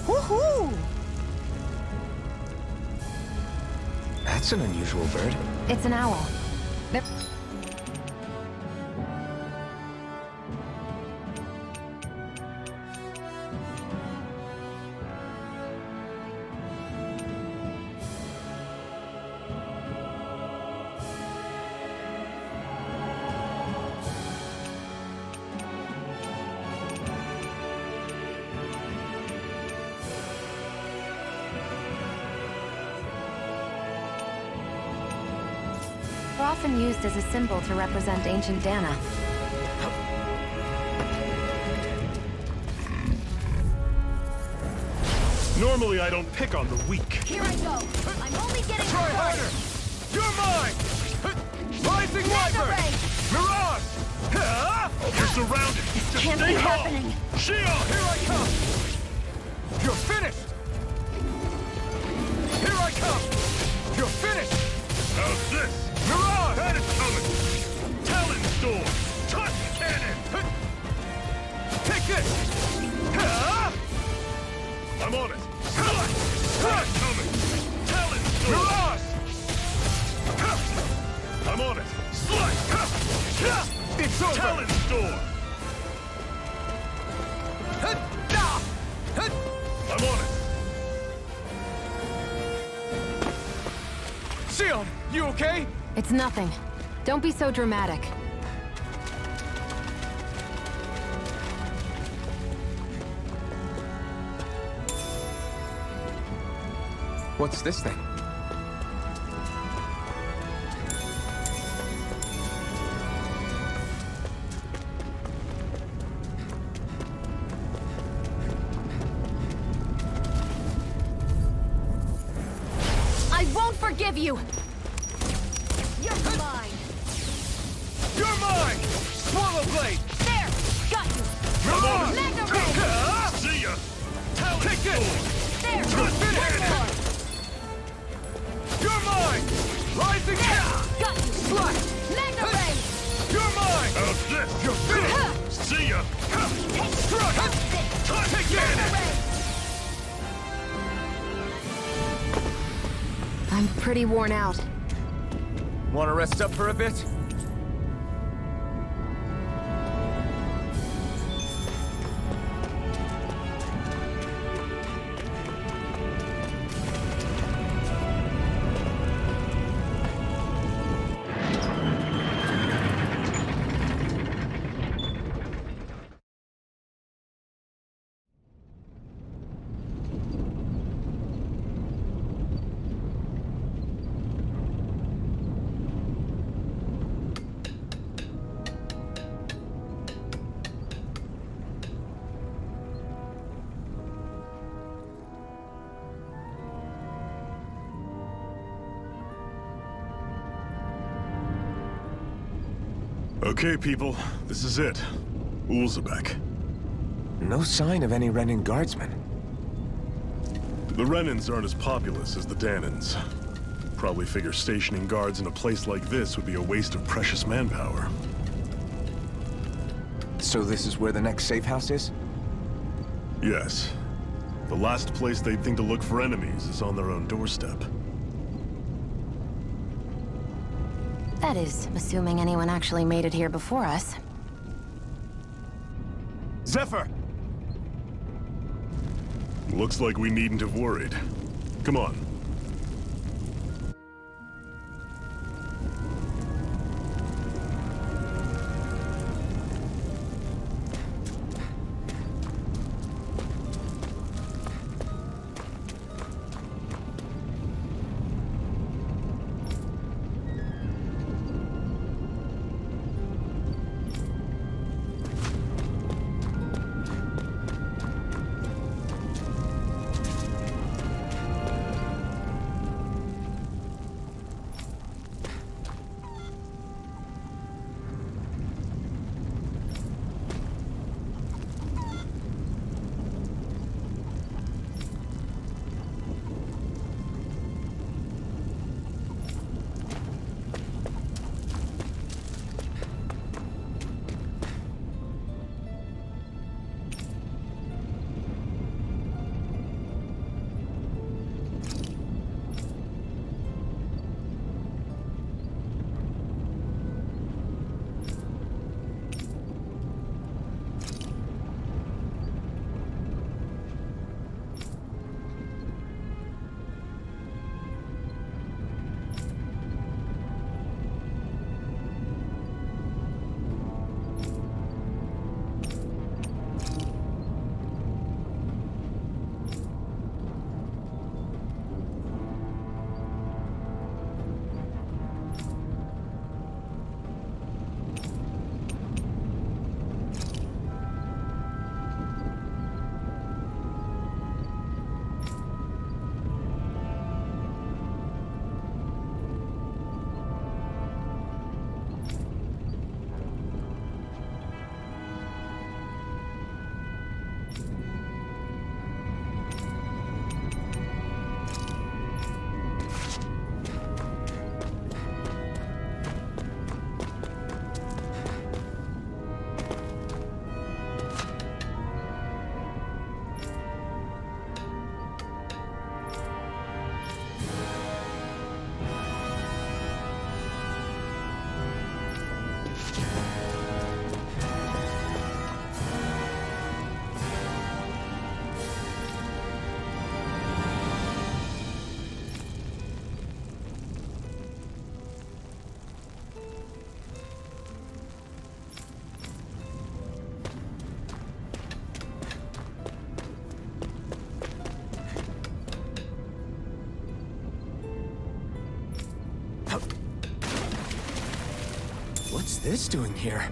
Woohoo! That's an unusual bird. It's an owl. They're... They're often used as a symbol to represent ancient Dana. Normally I don't pick on the weak. Here I go! I'm only getting Try started! harder! You're mine! Rising Mega Wyvern! Ray! Mirage! You're surrounded! Just Can't stay be calm! happening! Shield! Here I come! You're finished! Here I come! You're finished! How's this? Mirage! That is coming! Talent Storm! Touch Cannon! Take this! I'm on it! That's coming! Talent Storm! Mirage! I'm on it! Slice! It's over! Talent Storm! I'm on it! Shield, you okay? It's nothing. Don't be so dramatic. What's this thing? I won't forgive you! You're mine! You're mine! Swallow Blade! There! Got you! Mirage! Mega Ray! See ya! Talent Take this! There! You're finished! One more! You're mine! Rising Got you! Slash! Mega Ray! You're mine! How's this? You're finished! See ya! Struck! Take Mega it! Ray! I'm pretty worn out. Want to rest up for a bit? Okay, people, this is it. Ulzebek. No sign of any Renan guardsmen. The Renans aren't as populous as the Danans. Probably figure stationing guards in a place like this would be a waste of precious manpower. So this is where the next safe house is? Yes. The last place they'd think to look for enemies is on their own doorstep. That is, assuming anyone actually made it here before us. Zephyr! Looks like we needn't have worried. Come on. What's this doing here?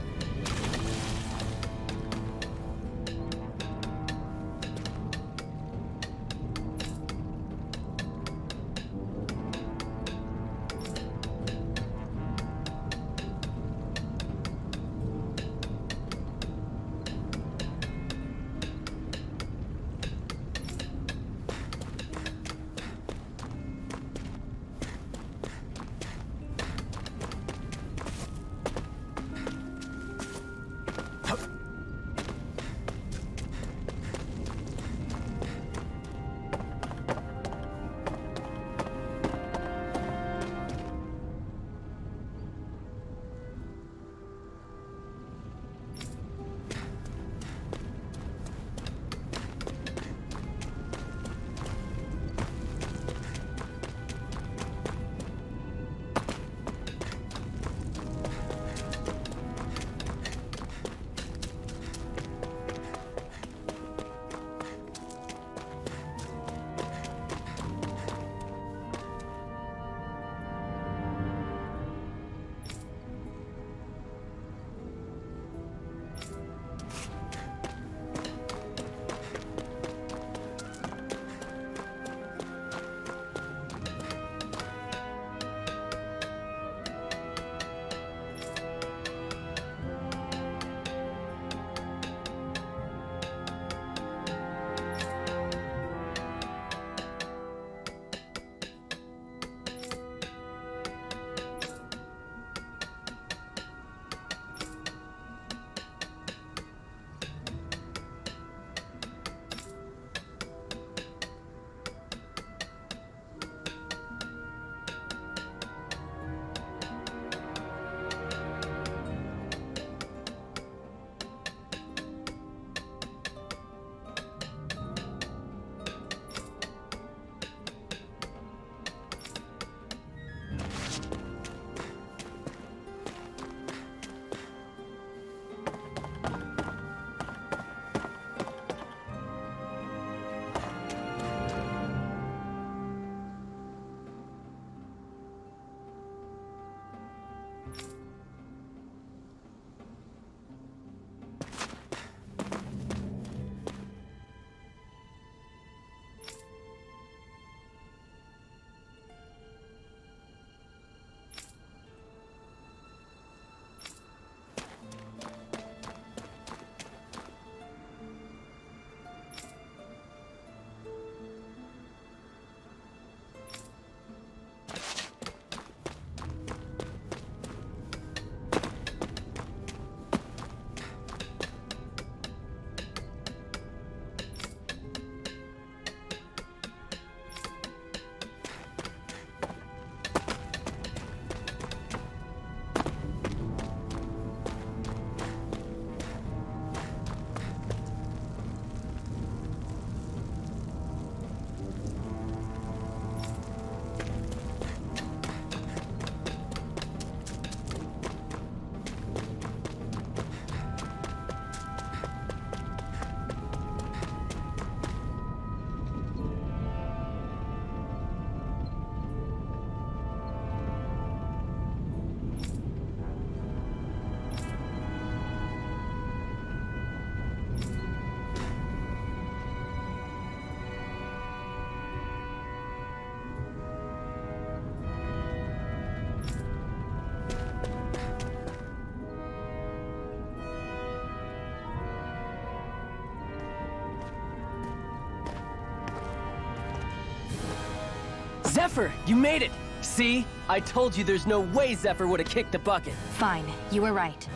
Zephyr, you made it! See? I told you there's no way Zephyr would have kicked the bucket. Fine, you were right.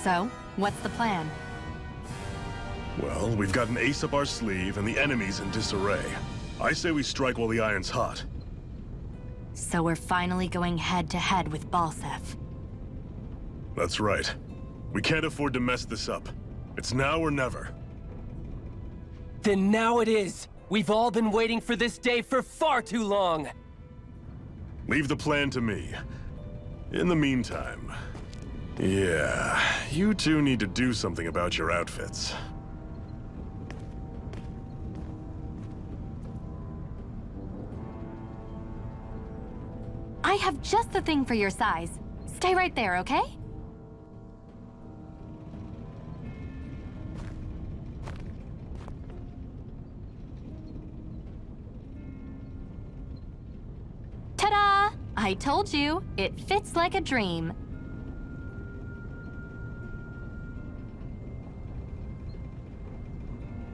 So, what's the plan? Well, we've got an ace up our sleeve and the enemy's in disarray. I say we strike while the iron's hot. So we're finally going head-to-head with Balsef. That's right. We can't afford to mess this up. It's now or never. Then now it is! We've all been waiting for this day for far too long! Leave the plan to me. In the meantime... Yeah, you two need to do something about your outfits. I have just the thing for your size. Stay right there, okay? Ta-da! I told you, it fits like a dream.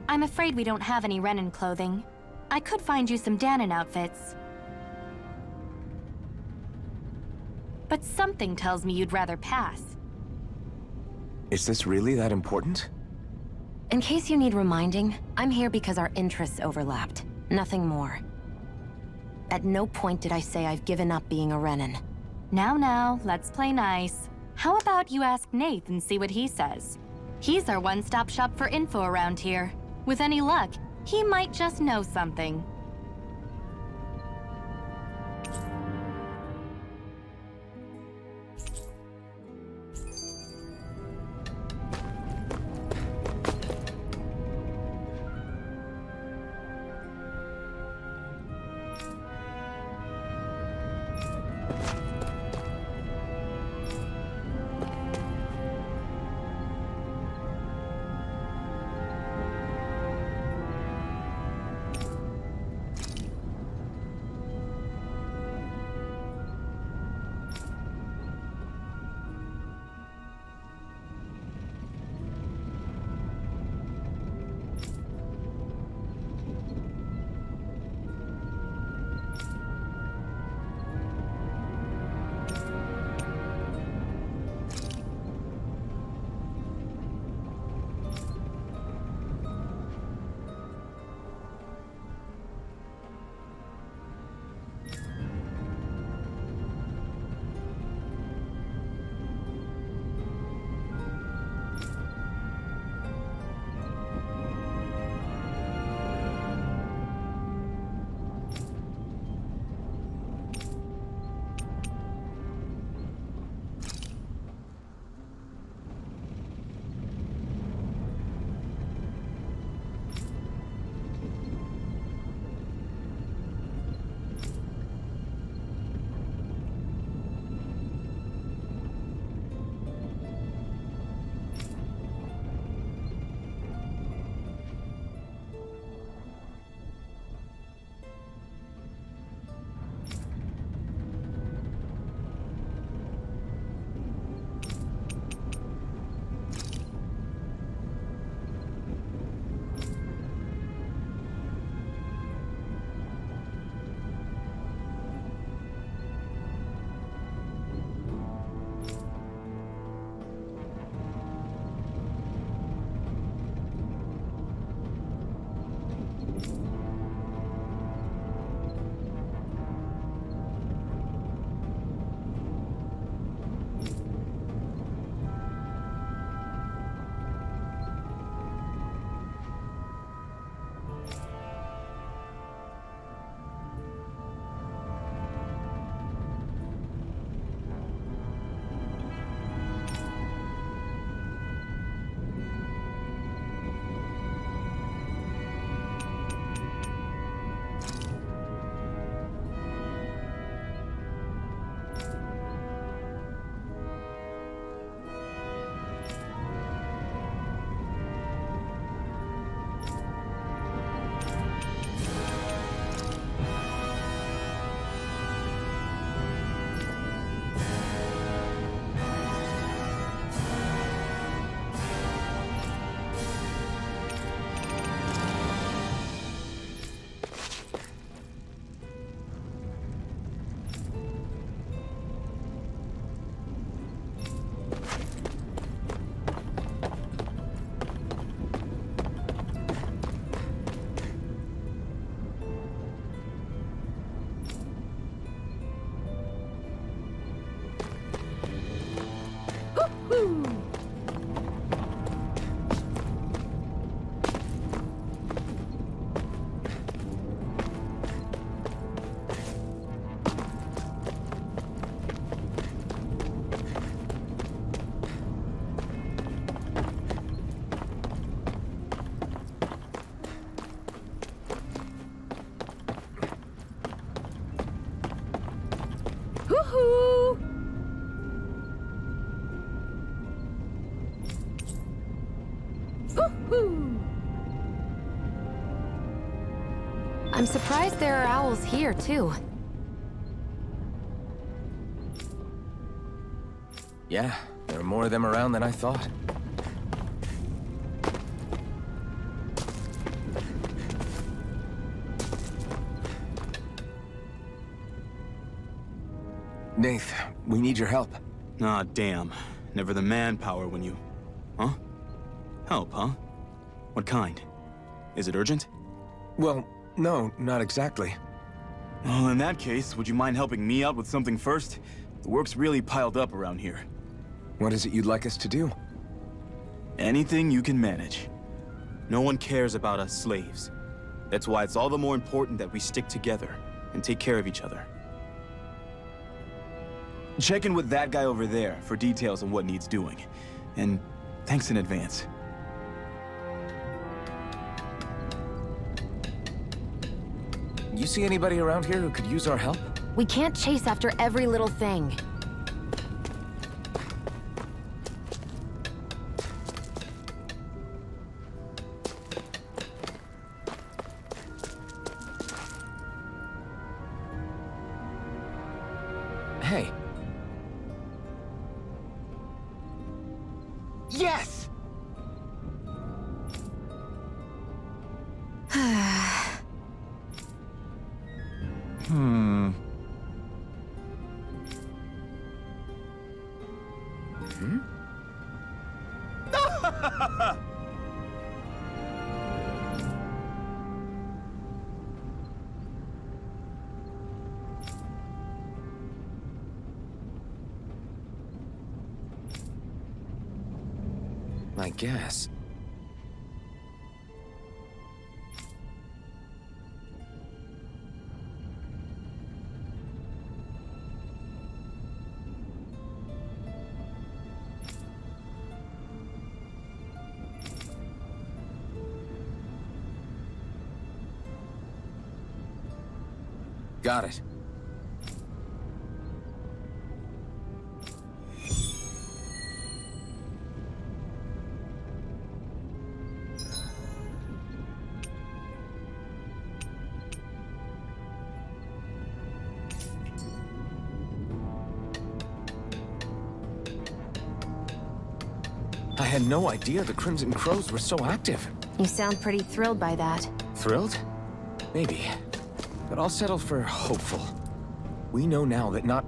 I'm afraid we don't have any Renin clothing. I could find you some Danon outfits. But something tells me you'd rather pass. Is this really that important? In case you need reminding, I'm here because our interests overlapped. Nothing more. At no point did I say I've given up being a Renin. Now, let's play nice. How about you ask Nath and see what he says? He's our one-stop shop for info around here. With any luck, he might just know something. I'm surprised there are owls here, too. Yeah, there are more of them around than I thought. Nath, we need your help. Ah, damn. Never the manpower when you... Huh? Help, huh? What kind? Is it urgent? Well, no, not exactly. Well, in that case, would you mind helping me out with something first? The work's really piled up around here. What is it you'd like us to do? Anything you can manage. No one cares about us slaves. That's why it's all the more important that we stick together and take care of each other. Check in with that guy over there for details on what needs doing. And thanks in advance. You see anybody around here who could use our help? We can't chase after every little thing. Hey. Yes! I guess. Got it. I had no idea the Crimson Crows were so active. You sound pretty thrilled by that. Thrilled? Maybe. But I'll settle for hopeful. We know now that not...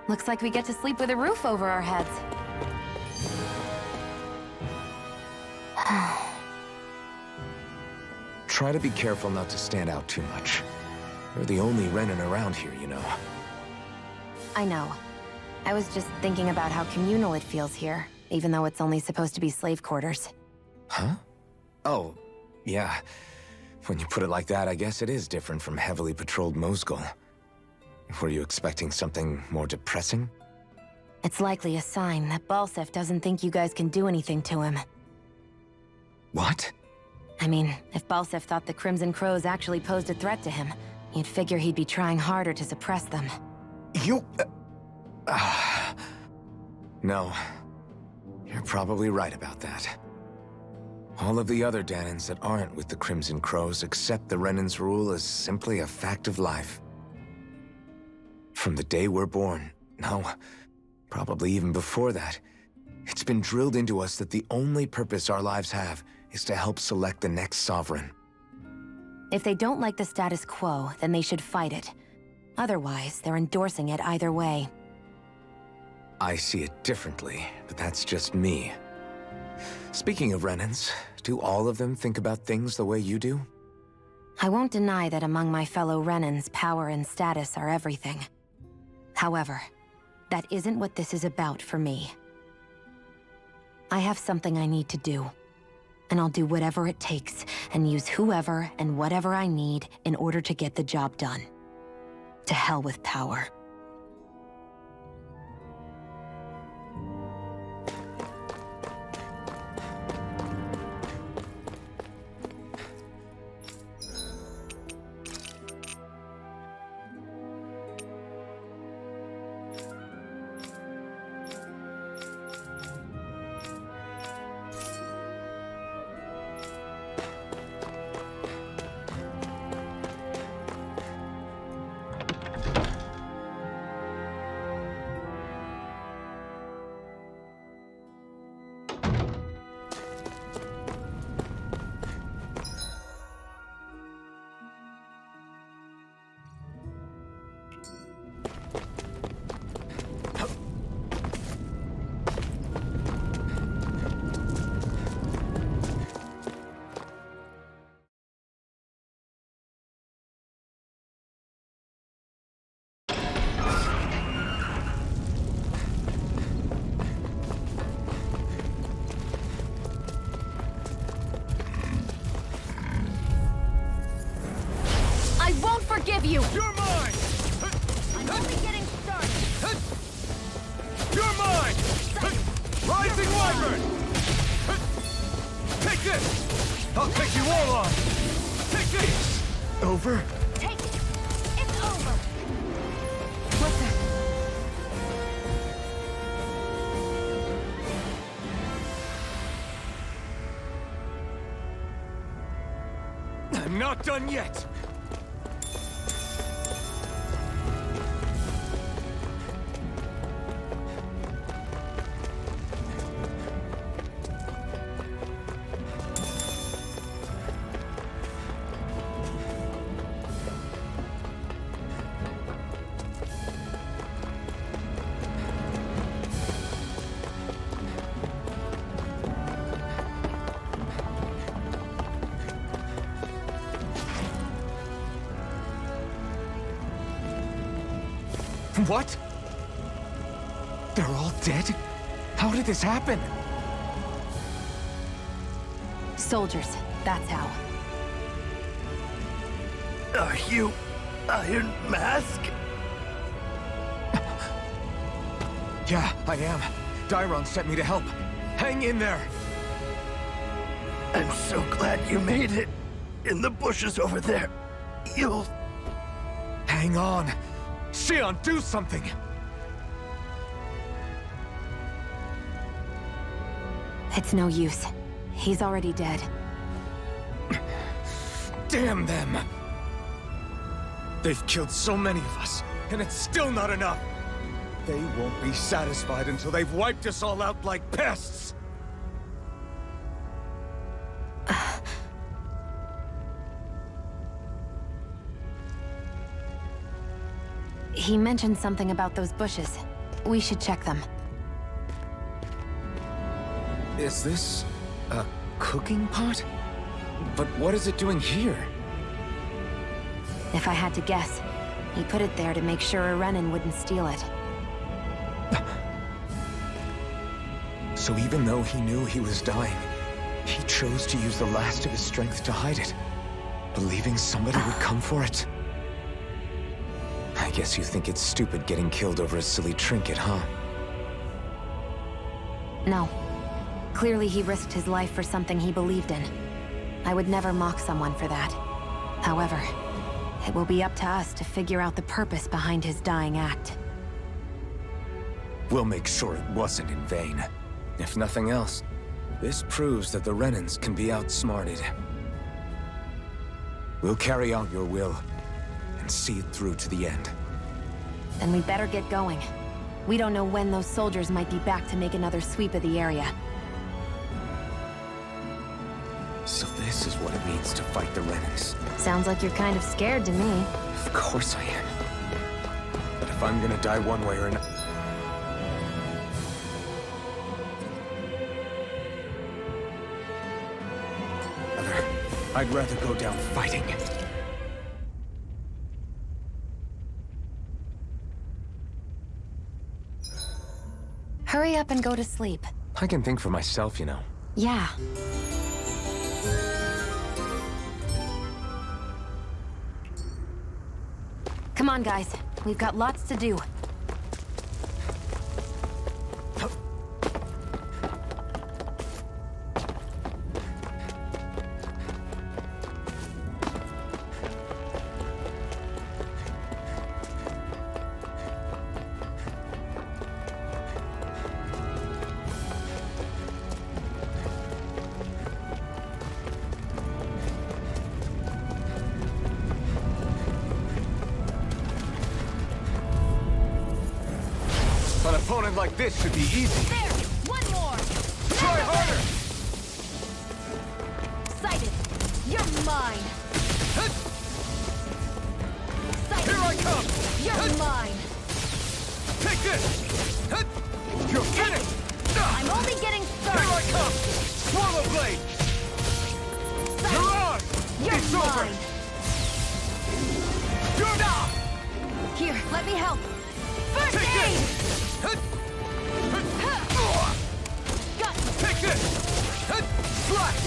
Looks like we get to sleep with a roof over our heads. Try to be careful not to stand out too much. You're the only Renin around here, you know. I know. I was just thinking about how communal it feels here, even though it's only supposed to be slave quarters. Huh? Oh, yeah. When you put it like that, I guess it is different from heavily patrolled Mosgul. Were you expecting something more depressing? It's likely a sign that Balsef doesn't think you guys can do anything to him. What? I mean, if Balsef thought the Crimson Crows actually posed a threat to him, you'd figure he'd be trying harder to suppress them. You... No. You're probably right about that. All of the other Danans that aren't with the Crimson Crows accept the Renin's rule as simply a fact of life. From the day we're born, no, probably even before that, it's been drilled into us that the only purpose our lives have is to help select the next sovereign. If they don't like the status quo, then they should fight it. Otherwise, they're endorsing it either way. I see it differently, but that's just me. Speaking of Renins, do all of them think about things the way you do? I won't deny that among my fellow Renins, power and status are everything. However, that isn't what this is about for me. I have something I need to do. And I'll do whatever it takes, and use whoever and whatever I need in order to get the job done. To hell with power. Forgive you! You're mine! I'm only getting started! You're mine! Rising Wyvern! Take this! I'll take you all on! Take this! Over? Take it! It's over! What's that? I'm not done yet! What? They're all dead? How did this happen? Soldiers, that's how. Are you Iron Mask? Yeah, I am. Dairon sent me to help. Hang in there! I'm so glad you made it. In the bushes over there. You'll... Hang on! Xion, do something! It's no use. He's already dead. Damn them! They've killed so many of us, and it's still not enough! They won't be satisfied until they've wiped us all out like pests! He mentioned something about those bushes. We should check them. Is this a cooking pot? But what is it doing here? If I had to guess, he put it there to make sure a Renin wouldn't steal it. So even though he knew he was dying, he chose to use the last of his strength to hide it, believing somebody would come for it. I guess you think it's stupid getting killed over a silly trinket, huh? No. Clearly he risked his life for something he believed in. I would never mock someone for that. However, it will be up to us to figure out the purpose behind his dying act. We'll make sure it wasn't in vain. If nothing else, this proves that the Renins can be outsmarted. We'll carry out your will, and see it through to the end. Then we better get going. We don't know when those soldiers might be back to make another sweep of the area. So this is what it means to fight the Renins. Sounds like you're kind of scared to me. Of course I am. But if I'm gonna die one way or another... I'd rather go down fighting. Hurry up and go to sleep. I can think for myself, you know. Yeah. Come on, guys. We've got lots to do. An opponent like this should be easy. There! One more! Try harder! Sighted! You're mine! Sighted! Here I come! You're mine! Take this! You're finished! I'm only getting started! Here I come! Swallow blade! Sighted! You're on! You're It's mine! over! You're not! Here, let me help! First Take aid! this! Got you! Take this! Slash!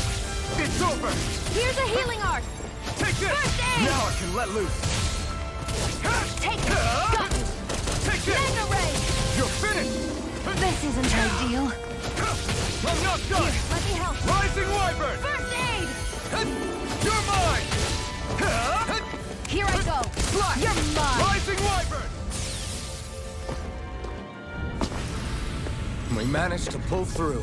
It's over! Here's a healing art! Take this! First aid! Now I can let loose! Take it! Got you! Take this! Mega ray! You're finished! This isn't ideal. I'm not done! Here, let me help! Rising Wyvern! First aid! You're mine! Here I go! Slash! You're mine! Rising Wyvern! We managed to pull through.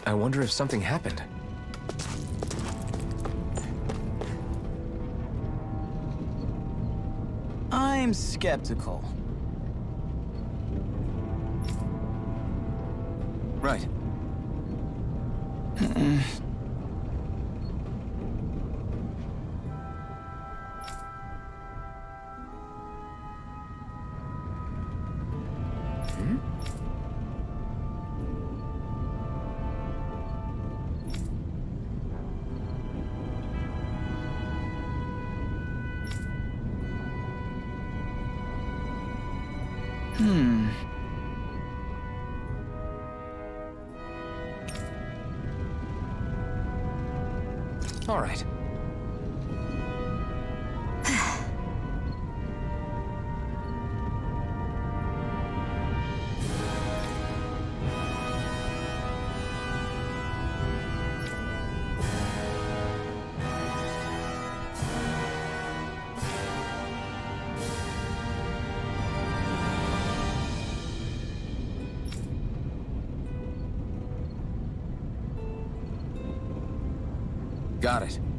I wonder if something happened. I'm skeptical. Right. All right. Got it.